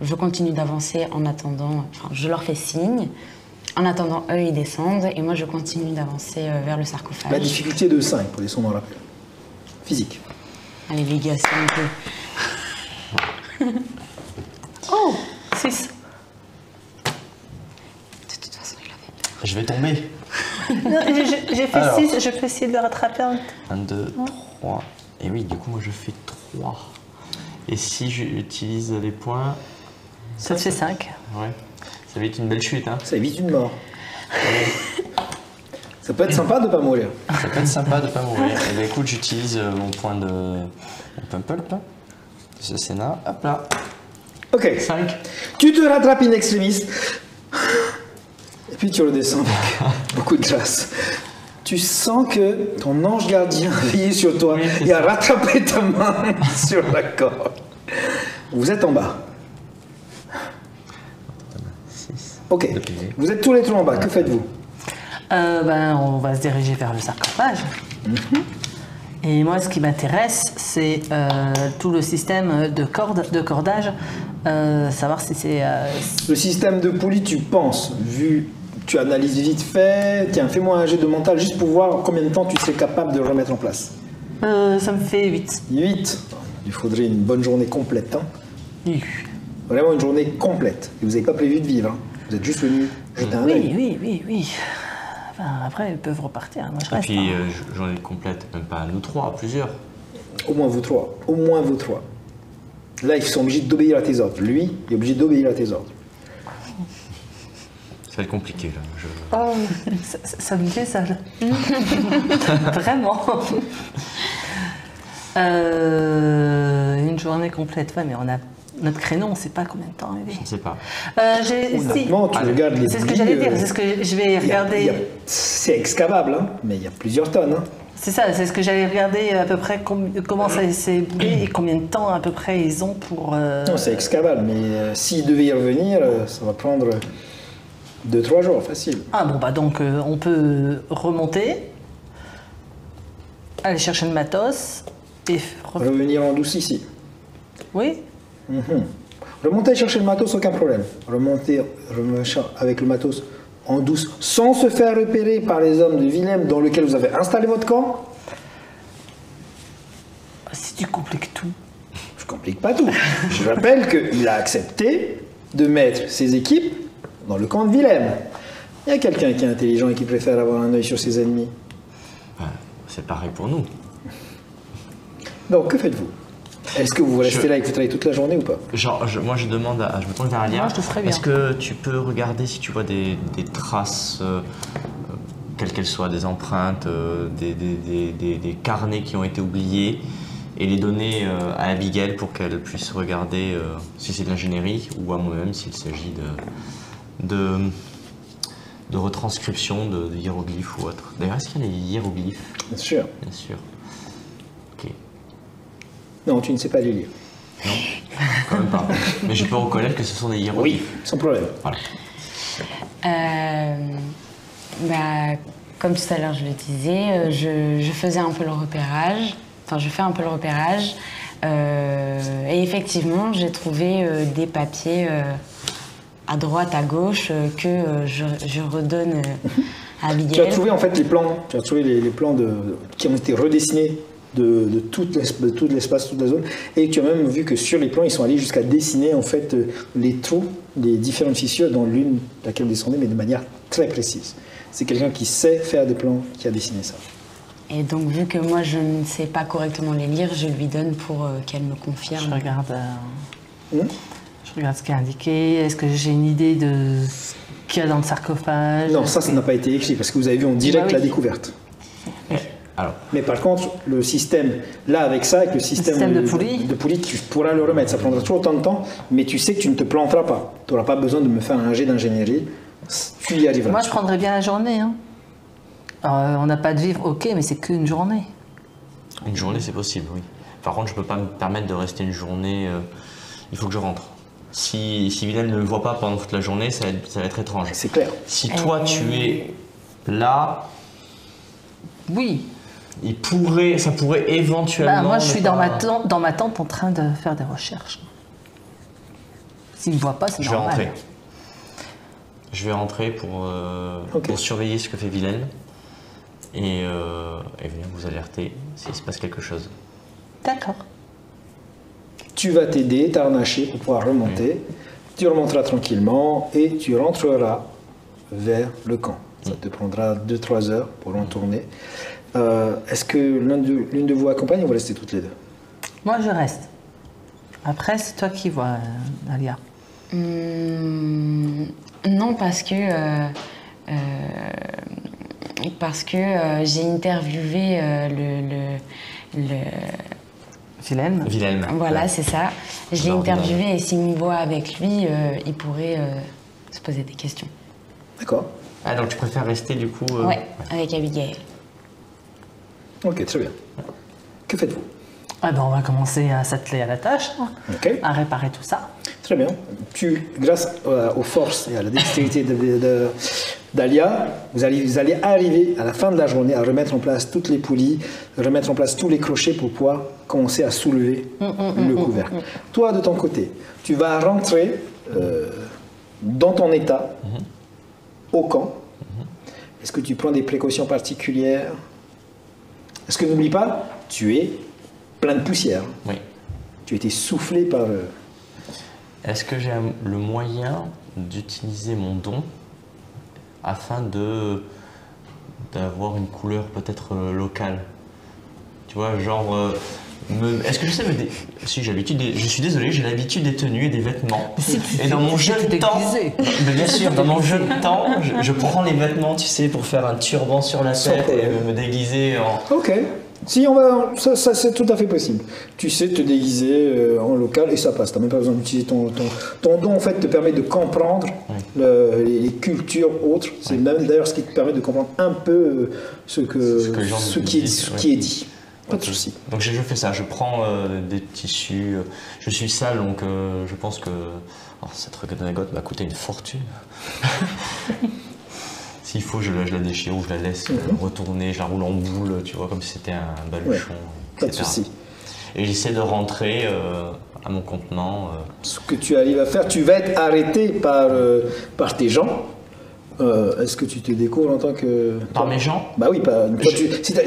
je continue d'avancer en attendant, enfin, je leur fais signe. En attendant, eux, ils descendent et moi, je continue d'avancer vers le sarcophage. La difficulté est de 5 pour descendre en rappel. Physique. Allez, les gars, c'est un peu. Oh, 6. De toute façon, il avait peur. Je vais tomber. J'ai fait 6, je peux essayer de le rattraper. 1, 2, 3. Et oui, du coup, moi, je fais 3. Et si j'utilise les points... Ça te fait 5. Ouais. Ça va être une belle chute, hein. Ça évite une mort. Ça peut être sympa de ne pas mourir. Ça peut être sympa de ne pas mourir. Et bien écoute, j'utilise mon point de pump up. Ce Sénat. Hop là. Ok. 5. Tu te rattrapes in extremis. Et puis tu redescends avec beaucoup de grâce. Tu sens que ton ange gardien veillé sur toi et a rattrapé ta main sur la corde. Vous êtes en bas. Ok. Vous êtes tous les trois en bas. Que faites-vous? On va se diriger vers le sarcophage. Et moi, ce qui m'intéresse, c'est tout le système de cordage, savoir si c'est... Le système de poulie, tu penses, vu, tu analyses vite fait, tiens, fais-moi un jet de mental juste pour voir combien de temps tu serais capable de le remettre en place. Ça me fait 8. 8. Il faudrait une bonne journée complète. Hein. Oui. Vraiment une journée complète. Et vous n'avez pas prévu de vivre. Hein. Vous êtes juste venu jeter un œil. Oui. Enfin, après, ils peuvent repartir. Moi, je reste. Et puis, journée complète, même pas nous trois, plusieurs. Au moins vous trois. Au moins vous trois. Là, ils sont obligés d'obéir à tes ordres. Lui, il est obligé d'obéir à tes ordres. Ça va être compliqué, là. Oh, ça me fait ça. Vraiment. Une journée complète, ouais, mais on a notre créneau, on ne sait pas combien de temps. Je ne sais pas. Honnêtement, tu regardes les... C'est ce que j'allais dire, c'est ce que je vais regarder. C'est excavable, hein, mais il y a plusieurs tonnes. Hein. C'est ça, c'est ce que j'allais regarder à peu près comment ça s'est boulé et combien de temps à peu près ils ont pour... Non, c'est excavable, mais s'ils devaient y revenir, ça va prendre 2-3 jours, facile. Ah bon, bah donc on peut remonter, aller chercher le matos et... Revenir en douce ici. Oui. Remonter chercher le matos, aucun problème. Remonter avec le matos en douce, sans se faire repérer par les hommes de Willem dans lequel vous avez installé votre camp. Si tu compliques tout. Je complique pas tout. Je rappelle qu'il a accepté de mettre ses équipes dans le camp de Willem. Il y a quelqu'un qui est intelligent et qui préfère avoir un œil sur ses ennemis. C'est pareil pour nous. Donc, que faites-vous? Est-ce que vous restez là et que vous travaillez toute la journée ou pas? Moi je demande, je me tourne vers Alia. Moi, je te ferais bien. Est-ce que tu peux regarder si tu vois des traces, quelles qu'elles soient, des empreintes, des carnets qui ont été oubliés, et les donner à Abigail pour qu'elle puisse regarder si c'est de l'ingénierie ou à moi-même s'il s'agit de retranscription de hiéroglyphes ou autre. D'ailleurs, est-ce qu'il y a des hiéroglyphes? Bien sûr. Bien sûr. Non, tu ne sais pas les lire. Non, quand même pas. Mais je peux reconnaître que ce sont des hiéroglyphes. Oui, sans problème. Voilà. Comme tout à l'heure je le disais, je faisais un peu le repérage. Enfin, je fais un peu le repérage. Et effectivement, j'ai trouvé des papiers à droite, à gauche, que je redonne à Abigail. Tu as trouvé en fait les plans, tu as trouvé les plans qui ont été redessinés de tout l'espace, toute la zone, et tu as même vu que sur les plans, ils sont allés jusqu'à dessiner en fait les trous, les différentes fissures dans l'une laquelle descendait, mais de manière très précise. C'est quelqu'un qui sait faire des plans qui a dessiné ça. Et donc, vu que moi, je ne sais pas correctement les lire, je lui donne pour qu'elle me confirme. Je regarde ce qui est indiqué. Est-ce que j'ai une idée de ce qu'il y a dans le sarcophage? Non, ça n'a pas été écrit, parce que vous avez vu en direct oui. la découverte. Alors. Mais par contre, le système, là, avec ça, avec le système de poulie, tu pourras le remettre. Ça prendra toujours autant de temps, mais tu sais que tu ne te planteras pas. Tu n'auras pas besoin de me faire un jet d'ingénierie. Tu y arriveras. Moi, je prendrais bien la journée. Hein. Alors, on n'a pas de vivre, ok, mais c'est qu'une journée. Une journée, c'est possible, oui. Par contre, je ne peux pas me permettre de rester une journée. Il faut que je rentre. Si Wilhelm ne me voit pas pendant toute la journée, ça va être étrange. C'est clair. Si toi, tu es là... Oui. Ça pourrait éventuellement... moi, je suis dans ma tente en train de faire des recherches. S'il ne me voit pas, c'est normal. Je vais rentrer pour surveiller ce que fait Wilhelm et venir vous alerter s'il se passe quelque chose. D'accord. Tu vas t'aider, t'harnacher pour pouvoir remonter. Oui. Tu remonteras tranquillement et tu rentreras vers le camp. Ça te prendra 2-3 heures pour retourner. Est-ce que l'une de vous accompagne ou vous restez toutes les deux? Moi, je reste. Après, c'est toi qui vois, Alia. Non, parce que j'ai interviewé Wilhelm. Voilà, c'est ça. Je l'ai interviewé et s'il me voit avec lui, il pourrait se poser des questions. D'accord. Ah, donc tu préfères rester du coup Oui, avec Abigail. Ok, très bien. Que faites-vous? On va commencer à s'atteler à la tâche, à réparer tout ça. Très bien. Grâce aux forces et à la dextérité d'Alia, vous allez arriver à la fin de la journée à remettre en place toutes les poulies, remettre en place tous les crochets pour pouvoir commencer à soulever le couvercle. Toi, de ton côté, tu vas rentrer dans ton état au camp. Est-ce que tu prends des précautions particulières? Est-ce que n'oublie pas, tu es plein de poussière. Oui. Tu as été soufflé par... Est-ce que j'ai le moyen d'utiliser mon don afin d'avoir une couleur peut-être locale? Tu vois, genre... Est-ce que je sais Si, j'ai l'habitude... Je suis désolé, j'ai l'habitude des tenues et des vêtements. Et dans mon jeune temps... Mais bien sûr, dans mon jeune temps, je prends les vêtements, tu sais, pour faire un turban sur la tête et me déguiser en... Ok. Si, ça c'est tout à fait possible. Tu sais te déguiser en local et ça passe. Tu n'as même pas besoin d'utiliser ton don. En fait, te permet de comprendre les cultures autres. C'est même d'ailleurs ce qui te permet de comprendre un peu ce qui est dit. Pas de souci. Donc je fais ça. Je prends des tissus. Je suis sale, donc je pense que cette redingote m'a coûté une fortune. S'il faut, je la déchire ou je la laisse retourner, je la roule en boule, tu vois, comme si c'était un baluchon, pas de souci. Et j'essaie de rentrer à mon contenant. Ce que tu arrives à faire, tu vas être arrêté par tes gens. Est-ce que tu te découvres en tant que... Par mes gens? Bah oui,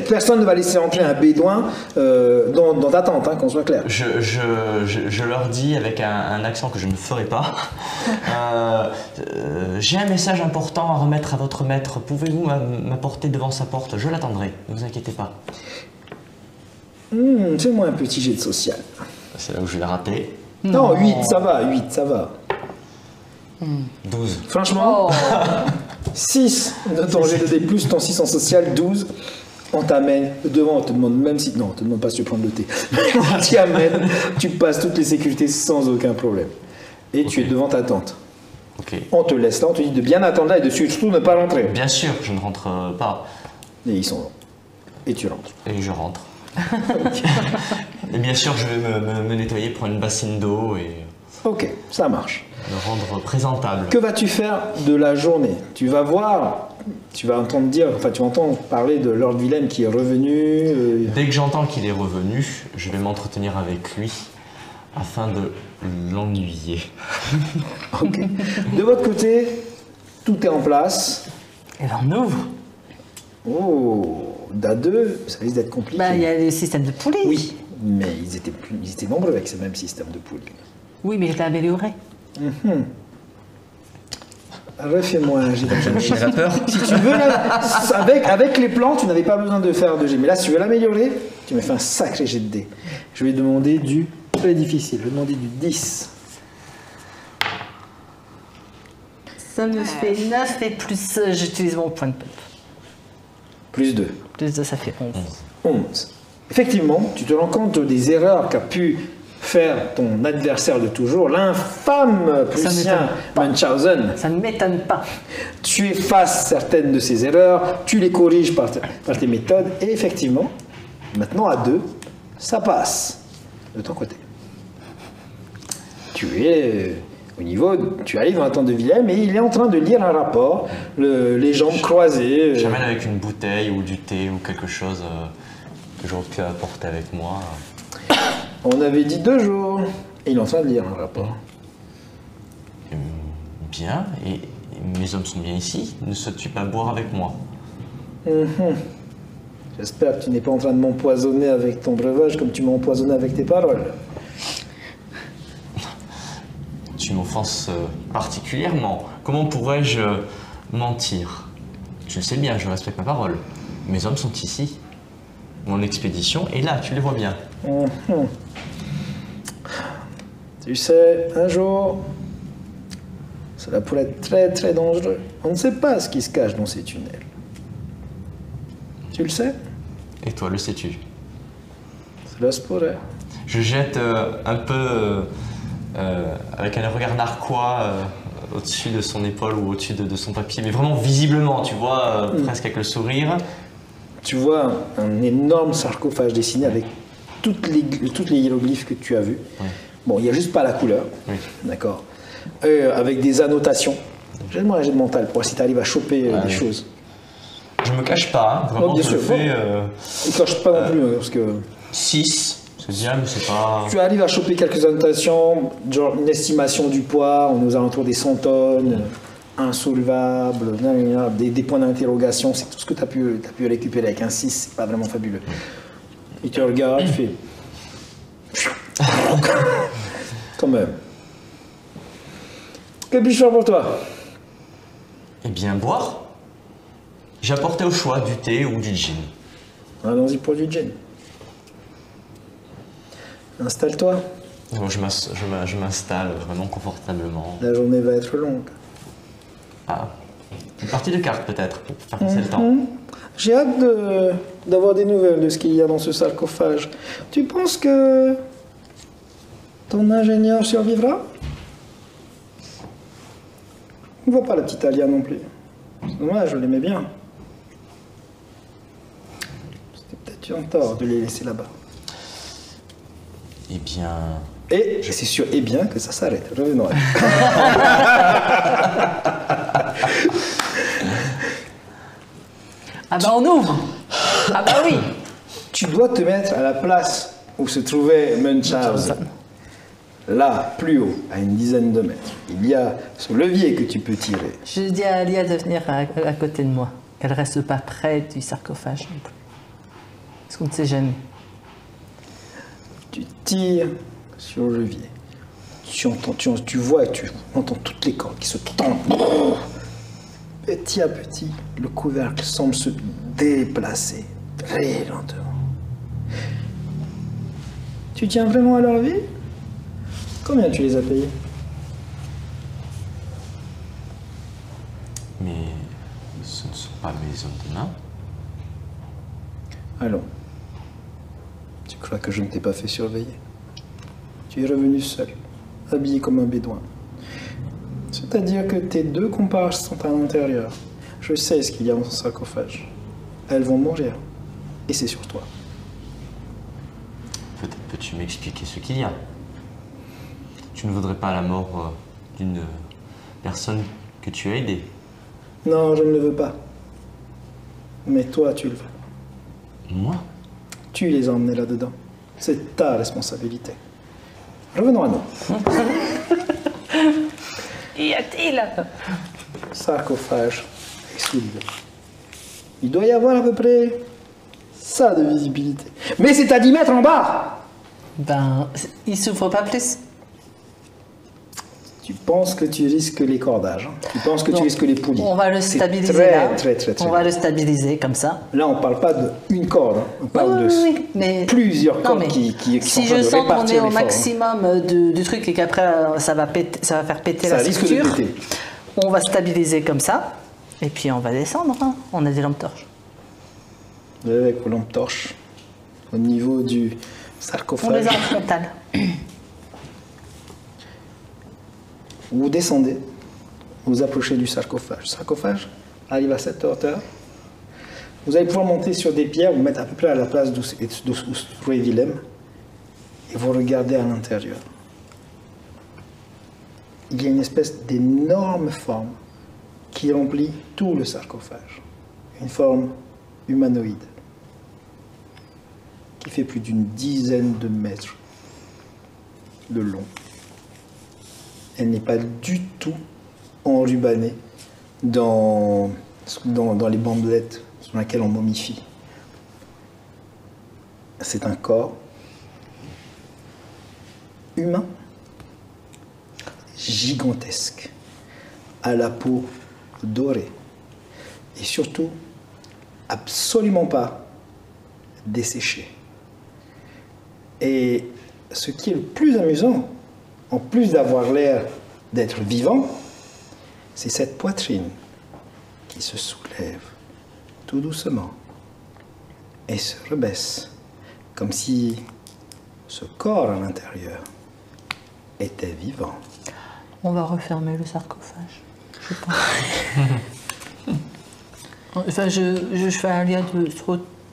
personne ne va laisser entrer un bédouin dans ta tente, qu'on soit clair. Je leur dis avec un accent que je ne ferai pas, j'ai un message important à remettre à votre maître, pouvez-vous m'apporter devant sa porte? Je l'attendrai, ne vous inquiétez pas. Fais-moi un petit jet de social. C'est là où je l'ai raté. Non, 8, ça va, 8, ça va. 12. Franchement, 6 de ton GDD plus ton 6 en social, 12. On t'amène devant, on te demande même si... Non, on te demande pas si tu veux prendre le thé. On t'y amène, tu passes toutes les sécurités sans aucun problème. Et tu es devant ta tente. On te laisse là, on te dit de bien attendre là et de surtout ne pas rentrer. Bien sûr, je ne rentre pas. Et ils sont là. Et tu rentres. Et je rentre. Et bien sûr, je vais me nettoyer, prendre une bassine d'eau et Ok, ça marche. me rendre présentable. Que vas-tu faire de la journée? Tu vas voir, tu vas entendre dire, enfin tu entends parler de Lord Willem qui est revenu. Dès que j'entends qu'il est revenu, je vais m'entretenir avec lui afin de l'ennuyer. Ok. De votre côté, tout est en place. Et là, on ouvre. Oh, d'A2, ça risque d'être compliqué. Bah, il y a le système de poulie. Oui, mais ils étaient nombreux avec ce même système de poules. Oui, mais il était amélioré. Refais-moi un jet d'ingénierie. J'ai peur. Si tu veux, avec les plans, tu n'avais pas besoin de faire de jet. Mais là, si tu veux l'améliorer, tu m'as fait un sacré jet de dés. Je vais demander du très difficile. Je vais demander du 10. Ça me fait 9 et plus j'utilise mon point de peuple. Plus 2. Plus 2, ça fait 11. 11. Effectivement, tu te rends compte des erreurs qu'a pu faire ton adversaire de toujours, l'infâme Prussien Munchausen. Ça ne m'étonne pas. Tu effaces certaines de ces erreurs, tu les corriges par tes méthodes, et effectivement, maintenant à 2, ça passe de ton côté. Tu es au niveau, tu arrives dans la tente de Willem et il est en train de lire un rapport, les jambes croisées. J'amène avec une bouteille ou du thé ou quelque chose que j'aurais pu apporter avec moi. On avait dit 2 jours et il est en train de lire un rapport. Bien, et mes hommes sont bien ici. Ne souhaites-tu pas boire avec moi? J'espère que tu n'es pas en train de m'empoisonner avec ton breuvage comme tu m'as empoisonné avec tes paroles. Tu m'offenses particulièrement. Comment pourrais-je mentir? Tu le sais bien, je respecte ma parole. Mes hommes sont ici. Mon expédition est là, tu les vois bien. Tu sais, un jour, cela pourrait être très très dangereux. On ne sait pas ce qui se cache dans ces tunnels. Tu le sais? Et toi, le sais-tu? Cela se pourrait. Je jette un peu, avec un regard narquois, au-dessus de son épaule ou au-dessus de son papier, mais vraiment visiblement, tu vois, presque avec le sourire. Tu vois un énorme sarcophage dessiné avec toutes les hiéroglyphes que tu as vus. Oui. Bon, il n'y a juste pas la couleur, Oui. d'accord, avec des annotations. Jette-moi un jet de mental pour voir si tu arrives à choper des choses. Je me cache pas, hein, vraiment, bien je le sûr. fais. Ne cache pas non plus, parce que 6, c'est bien, mais c'est pas... tu arrives à choper quelques annotations, genre une estimation du poids, on est aux alentours des 100 tonnes, insoulevable, des points d'interrogation, c'est tout ce que tu as pu récupérer avec un 6, c'est pas vraiment fabuleux. Il te regarde, il fait... Quand même. Que puis-je faire pour toi? Eh bien, boire. J'ai apporté au choix du thé ou du gin. Allons-y pour du gin. Installe-toi. Donc, je m'installe vraiment confortablement. La journée va être longue. Ah, une partie de cartes peut-être, pour faire passer le temps. J'ai hâte d'avoir des nouvelles de ce qu'il y a dans ce sarcophage. Tu penses que ton ingénieur survivra? On ne voit pas la petite Alia non plus. C'est dommage, je l'aimais bien. C'était peut-être un tort de les laisser là-bas. Eh bien... Et c'est sûr et bien que ça s'arrête. Revenons. Ah bah on ouvre. Ah bah oui. Tu dois te mettre à la place où se trouvait Munchausen. Là, plus haut, à une dizaine de mètres, il y a ce levier que tu peux tirer. Je dis à Alia de venir à côté de moi. Qu'elle reste pas près du sarcophage non plus. Parce qu'on ne sait jamais. Tu tires sur le levier. Tu vois et tu entends toutes les cordes qui se tendent. Petit à petit, le couvercle semble se déplacer très lentement. Tu tiens vraiment à leur vie? Combien tu les as payés? Mais ce ne sont pas mes hommes de main. Allons. Tu crois que je ne t'ai pas fait surveiller? Tu es revenu seul, habillé comme un bédouin. C'est-à-dire que tes 2 comparses sont à l'intérieur. Je sais ce qu'il y a dans son sarcophage. Elles vont mourir. Et c'est sur toi. peux-tu m'expliquer ce qu'il y a? Tu ne voudrais pas la mort d'une personne que tu as aidée? Non, je ne le veux pas. Mais toi, tu le veux. Moi? Tu les as emmenés là-dedans. C'est ta responsabilité. Revenons à nous. Y a-t-il? Sarcophage et soulevé. Il doit y avoir à peu près ça de visibilité. Mais c'est à 10 mètres en bas! Ben, il souffre pas plus. Tu penses que tu risques les cordages. Hein. Tu penses que tu risques les poulies. On va le stabiliser très On va le stabiliser comme ça. Là, on ne parle pas d'une corde. Hein. On parle de plusieurs cordes qui sont en train de répartir si je sens qu'on est au l'effort, maximum du truc et qu'après ça va faire péter la structure, on va stabiliser comme ça. Et puis on va descendre. Hein. On a des lampes torches. Avec vos lampes torches, au niveau du sarcophage. On les a en frontal. Vous descendez, vous approchez du sarcophage. Le sarcophage arrive à cette hauteur. Vous allez pouvoir monter sur des pierres, vous mettre à peu près à la place d'où se trouvait Willem, et vous regardez à l'intérieur. Il y a une espèce d'énorme forme qui remplit tout le sarcophage. Une forme humanoïde qui fait plus d'une dizaine de mètres de long. Elle n'est pas du tout enrubanée dans les bandelettes sur lesquelles on momifie. C'est un corps humain, gigantesque, à la peau dorée, et surtout absolument pas desséché. Et ce qui est le plus amusant, en plus d'avoir l'air d'être vivant, c'est cette poitrine qui se soulève tout doucement et se rebaisse, comme si ce corps à l'intérieur était vivant. On va refermer le sarcophage, je pense. Enfin, je fais un lien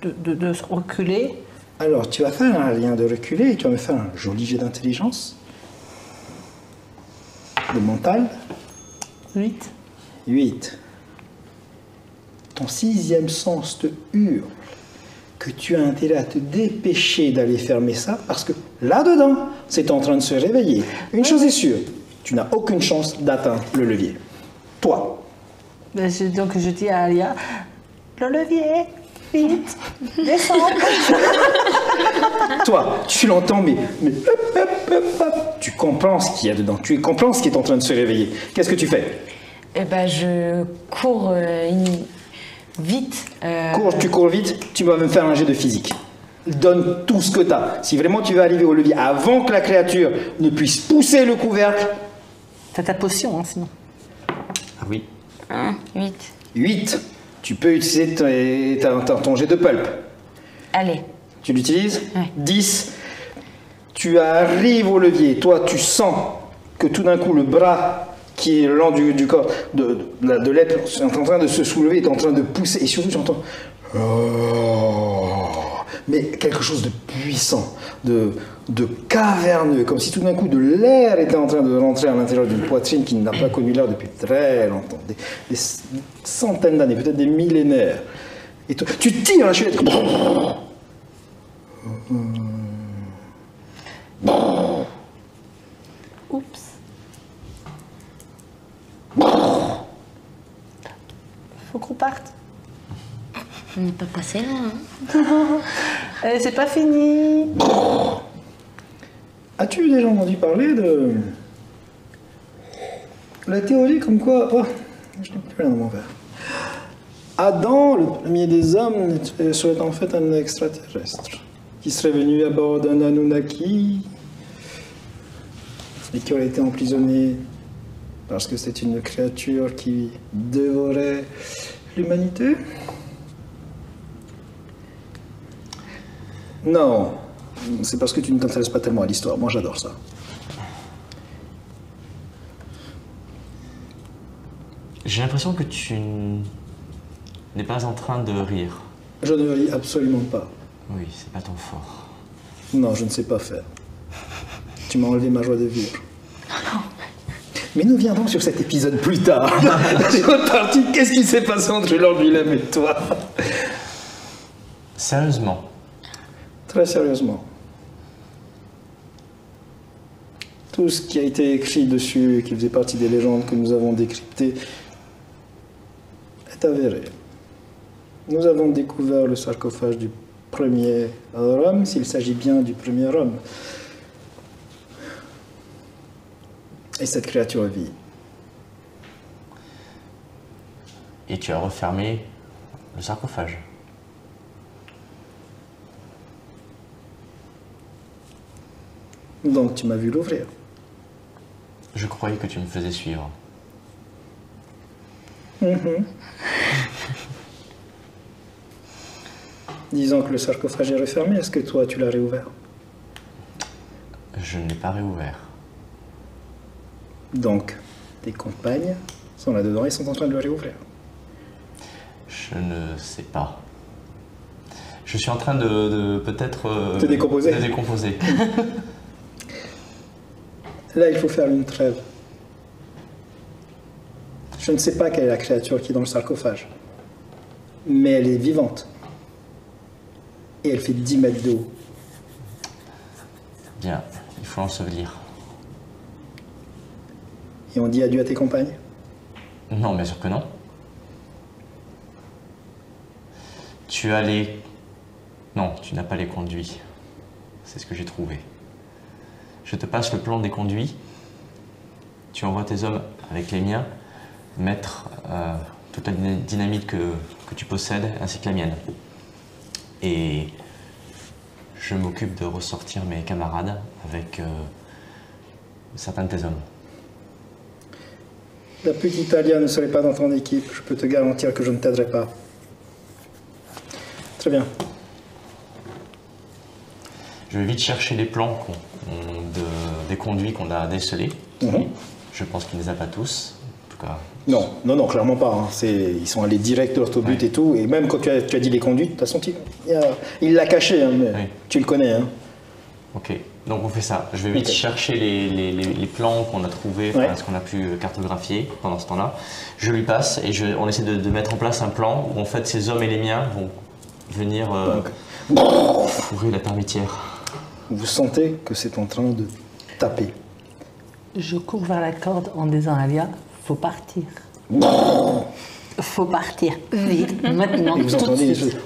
de se reculer. Alors, tu vas faire un lien de reculer et tu vas me faire un joli jet d'intelligence. De mental. 8. 8. Ton sixième sens te hurle que tu as intérêt à te dépêcher d'aller fermer ça parce que là-dedans, c'est en train de se réveiller. Une chose est sûre, tu n'as aucune chance d'atteindre le levier. Toi. Donc je dis à Alia, le levier, vite, descends. Toi, tu l'entends, mais tu comprends ce qu'il y a dedans. Tu comprends ce qui est en train de se réveiller. Qu'est-ce que tu fais? Eh ben, je cours vite. Tu cours vite, tu vas me faire un jet de physique. Donne tout ce que tu as. Si vraiment tu veux arriver au levier avant que la créature ne puisse pousser le couvercle... T'as ta potion, hein, sinon. Ah oui. 8. 8. Tu peux utiliser ton jet de pulp. Allez. Tu l'utilises? Ouais. 10. Tu arrives au levier. Toi, tu sens que tout d'un coup, le bras qui est le long du corps de l'être est en train de se soulever, est en train de pousser. Et surtout, tu entends... mais quelque chose de puissant, de caverneux, comme si tout d'un coup de l'air était en train de rentrer à l'intérieur d'une poitrine qui n'a pas connu l'air depuis très longtemps, des centaines d'années, peut-être des millénaires. Et tu tires la chulette. Oups. Faut qu'on parte. On n'est pas passé là. Hein. C'est pas fini. As-tu déjà entendu parler de la théorie comme quoi... Oh, je n'ai plus rien dans mon verre. Adam, le premier des hommes, serait en fait un extraterrestre qui serait venu à bord d'un Anunnaki et qui aurait été emprisonné parce que c'est une créature qui dévorait l'humanité. Non, c'est parce que tu ne t'intéresses pas tellement à l'histoire. Moi, j'adore ça. J'ai l'impression que tu n'es pas en train de rire. Je ne ris absolument pas. Oui, c'est pas ton fort. Non, je ne sais pas faire. Tu m'as enlevé ma joie de vivre. Mais nous viendrons sur cet épisode plus tard. Dans l'autre partie, qu'est-ce qui s'est passé entre Lord Willem et toi? Sérieusement? Très sérieusement. Tout ce qui a été écrit dessus, qui faisait partie des légendes que nous avons décryptées, est avéré. Nous avons découvert le sarcophage du premier homme, s'il s'agit bien du premier homme. Et cette créature vit. Et tu as refermé le sarcophage? Donc tu m'as vu l'ouvrir. Je croyais que tu me faisais suivre. Disons que le sarcophage est refermé, est-ce que toi tu l'as réouvert? Je ne l'ai pas réouvert. Donc, tes compagnes sont là-dedans et sont en train de le réouvrir. Je ne sais pas. Je suis en train de peut-être... Te décomposer. Te décomposer. Là, il faut faire une trêve. Je ne sais pas quelle est la créature qui est dans le sarcophage. Mais elle est vivante. Et elle fait 10 mètres de haut. Bien, il faut l'ensevelir. Et on dit adieu à tes compagnes? Non, bien sûr que non. Tu as les... Non, tu n'as pas les conduits. C'est ce que j'ai trouvé. Je te passe le plan des conduits. Tu envoies tes hommes avec les miens mettre toute la dynamite que tu possèdes ainsi que la mienne. Et je m'occupe de ressortir mes camarades avec certains de tes hommes. La petite Alia ne serait pas dans ton équipe. Je peux te garantir que je ne t'aiderai pas. Très bien. Je vais vite chercher les plans des conduits qu'on a décelés. Je pense qu'il ne les a pas tous. En tout cas. Non, clairement pas. Hein. Ils sont allés direct droit au but et tout. Et même quand tu as dit les conduits, de toute façon, il l'a caché, hein, mais tu le connais. Hein. Ok, donc on fait ça. Je vais vite chercher les plans qu'on a trouvés, ce qu'on a pu cartographier pendant ce temps-là. Je lui passe et on essaie de mettre en place un plan où en fait ces hommes et les miens vont venir fourrer la termitière. Vous sentez que c'est en train de taper. Je cours vers la corde en disant à Alia, faut partir. Faut partir vite, maintenant, et vous tout entendez de des suite. choses.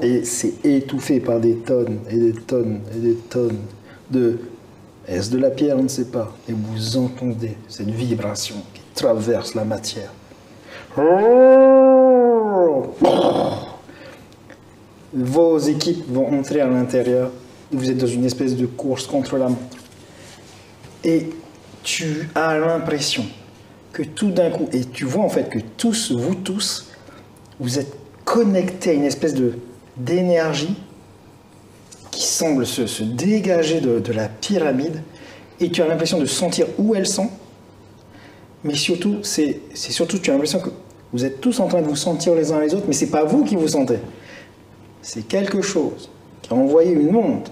Et c'est étouffé par des tonnes et des tonnes et des tonnes de... Est-ce de la pierre? On ne sait pas. Et vous entendez cette vibration qui traverse la matière. Vos équipes vont entrer à l'intérieur. Vous êtes dans une espèce de course contre la montre. Et tu as l'impression que tout d'un coup, et tu vois en fait que vous tous, vous êtes connectés à une espèce d'énergie qui semble se dégager de la pyramide, et tu as l'impression de sentir où elle sent, mais surtout, tu as l'impression que vous êtes tous en train de vous sentir les uns les autres, mais c'est pas vous qui vous sentez. C'est quelque chose qui a envoyé une onde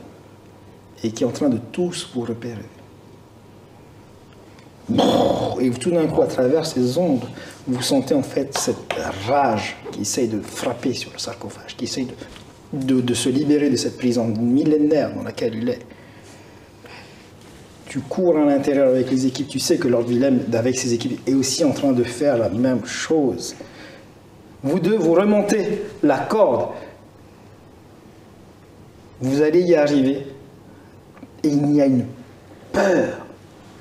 et qui est en train de tous vous repérer. Et tout d'un coup, à travers ces ondes, vous sentez en fait cette rage qui essaye de frapper sur le sarcophage, qui essaye de se libérer de cette prison millénaire dans laquelle il est. Tu cours à l'intérieur avec les équipes, tu sais que Lord Willem, avec ses équipes, est aussi en train de faire la même chose. Vous deux, vous remontez la corde. Vous allez y arriver. Et il y a une peur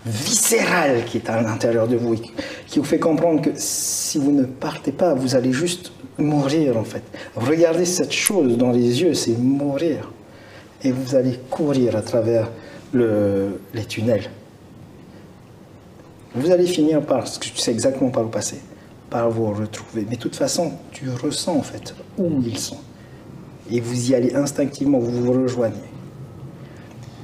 viscérale qui est à l'intérieur de vous, qui vous fait comprendre que si vous ne partez pas, vous allez juste mourir en fait. Regardez cette chose dans les yeux, c'est mourir. Et vous allez courir à travers les tunnels. Vous allez finir par, parce que tu sais exactement par où passer, par vous retrouver. Mais de toute façon, tu ressens en fait où ils sont. Et vous y allez instinctivement, vous vous rejoignez.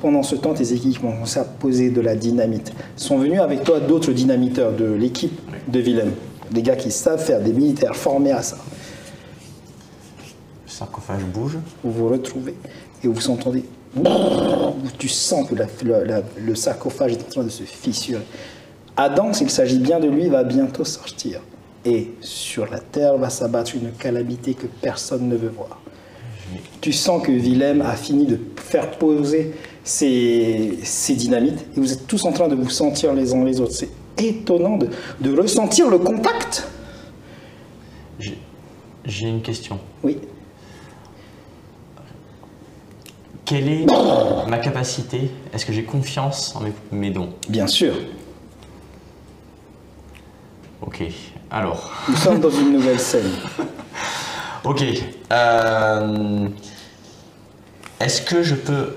Pendant ce temps, tes équipes ont commencé à poser de la dynamite. Sont venus avec toi d'autres dynamiteurs de l'équipe de Willem. Des gars qui savent faire, des militaires formés à ça. sarcophage bouge. Vous vous retrouvez et vous entendez... Tu sens que le sarcophage est en train de se fissurer. Adam, s'il s'agit bien de lui, va bientôt sortir. Et sur la terre va s'abattre une calamité que personne ne veut voir. Tu sens que Willem a fini de faire poser ses dynamites et vous êtes tous en train de vous sentir les uns les autres. C'est étonnant de ressentir le contact. J'ai une question. Oui. Quelle est ma capacité? Est-ce que j'ai confiance en mes dons? Bien sûr. Ok, alors... Nous sommes dans une nouvelle scène. Ok. Est-ce que je peux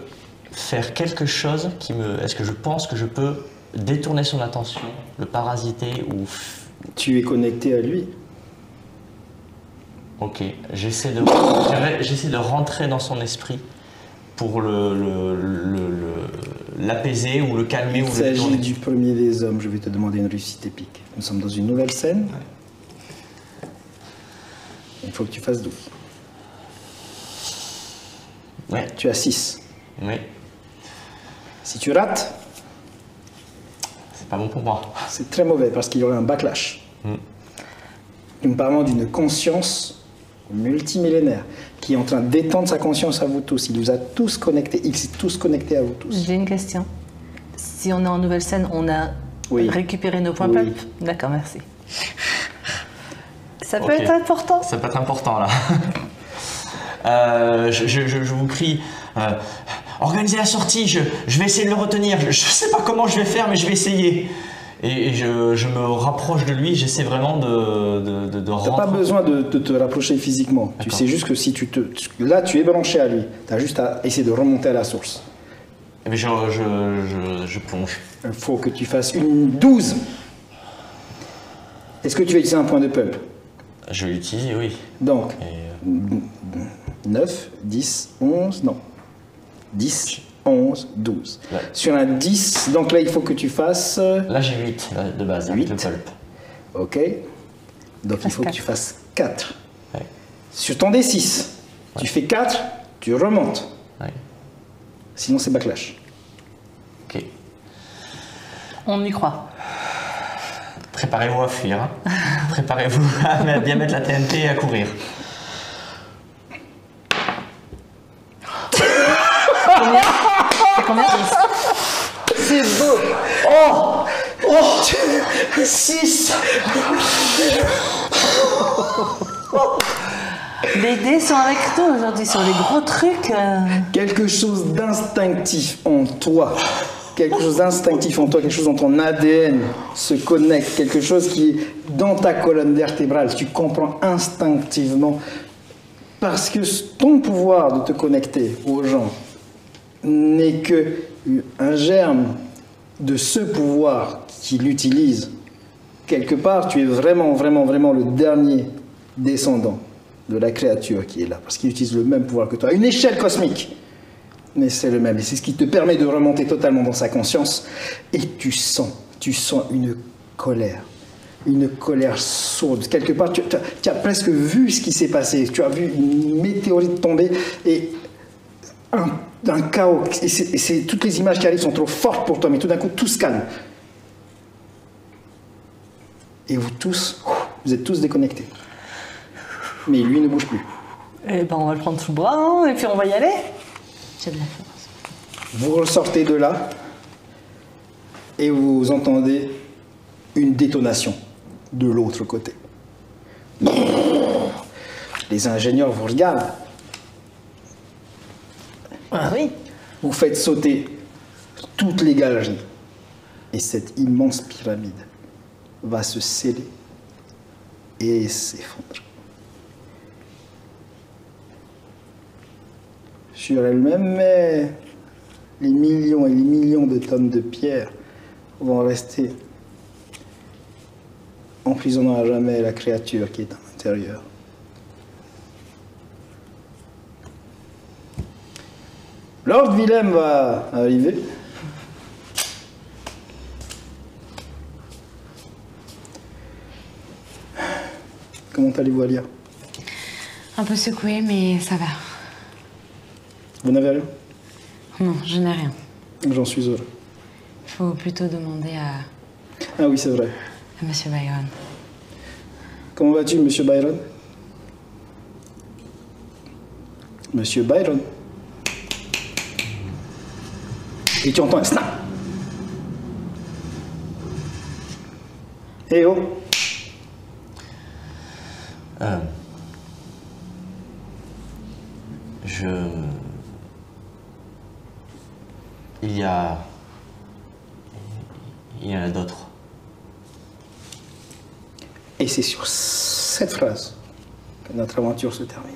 faire quelque chose qui me... Est-ce que je pense que je peux détourner son attention, le parasiter ou... Tu es connecté à lui. Ok, j'essaie de rentrer dans son esprit pour l'apaiser ou le calmer. Il s'agit du premier des hommes. Je vais te demander une réussite épique. Nous sommes dans une nouvelle scène. Ouais. Il faut que tu fasses 12. Ouais. Tu as 6. Oui. Si tu rates, c'est pas bon pour moi. c'est très mauvais parce qu'il y aurait un backlash. Nous parlons d'une conscience multimillénaire qui est en train d'étendre sa conscience à vous tous. Il vous a tous connectés. Il s'est tous connectés à vous tous. J'ai une question. Si on est en nouvelle scène, on a récupéré nos points pulp? D'accord, merci. Ça peut être important. Ça peut être important là. Je vous prie, organisez la sortie, je vais essayer de le retenir. Je sais pas comment je vais faire, mais je vais essayer. Et je me rapproche de lui, j'essaie vraiment de rentrer. Tu n'as pas besoin de te rapprocher physiquement. Tu sais juste que si là, tu es branché à lui. Tu as juste à essayer de remonter à la source. Mais je plonge. Il faut que tu fasses une 12. Est-ce que tu vas utiliser un point de pulp? Je vais l'utiliser, oui. Donc, 9, 10, 11, non. 10, 11, 12. Ouais. Sur un 10, donc là, il faut que tu fasses... Là, j'ai 8 de base, 8 le pulp. Ok. Donc, il faut que tu fasses 4. Ouais. Sur ton D6, tu fais 4, tu remontes. Ouais. Sinon, c'est backlash. Ok. On y croit. Préparez-vous à fuir. Hein. Préparez-vous à bien mettre la TNT et à courir. Combien? C'est beau. Oh, 6. Les dés sont avec nous aujourd'hui sur les gros trucs. Quelque chose d'instinctif en toi. Quelque chose d'instinctif en toi, quelque chose dans ton ADN se connecte, quelque chose qui est dans ta colonne vertébrale. Tu comprends instinctivement parce que ton pouvoir de te connecter aux gens n'est qu'un germe de ce pouvoir qu'il utilise. Quelque part, tu es vraiment, vraiment, vraiment le dernier descendant de la créature qui est là, parce qu'il utilise le même pouvoir que toi, à une échelle cosmique. Mais c'est le même, et c'est ce qui te permet de remonter totalement dans sa conscience. Et tu sens une colère sourde. Quelque part, tu as presque vu ce qui s'est passé. Tu as vu une météorite tomber et un chaos. Et toutes les images qui arrivent sont trop fortes pour toi, mais tout d'un coup, tout se calme. Et vous êtes tous déconnectés. Mais lui ne bouge plus. Eh ben, on va le prendre sous le bras, hein, et puis on va y aller. J'ai de la force. Vous ressortez de là et vous entendez une détonation de l'autre côté. Les ingénieurs vous regardent. Ah oui. Vous faites sauter toutes les galeries. Et cette immense pyramide va se sceller et s'effondrer. Sur elle-même, mais les millions et les millions de tonnes de pierre vont rester emprisonnant à jamais la créature qui est à l'intérieur. Lord Willem va arriver. Comment allez-vous, Alia? Un peu secouée, mais ça va. Vous n'avez rien? Non, je n'ai rien. J'en suis heureux. Il faut plutôt demander à Ah oui, c'est vrai. Monsieur Byron. Comment vas-tu, Monsieur Byron? Monsieur Byron. Et tu entends un snap. Eh oh! Il y en a d'autres. Et c'est sur cette phrase que notre aventure se termine.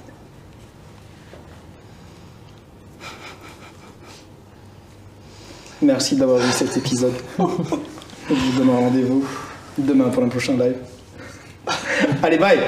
Merci d'avoir vu cet épisode. Je vous donne rendez-vous demain pour un prochain live. Allez, bye!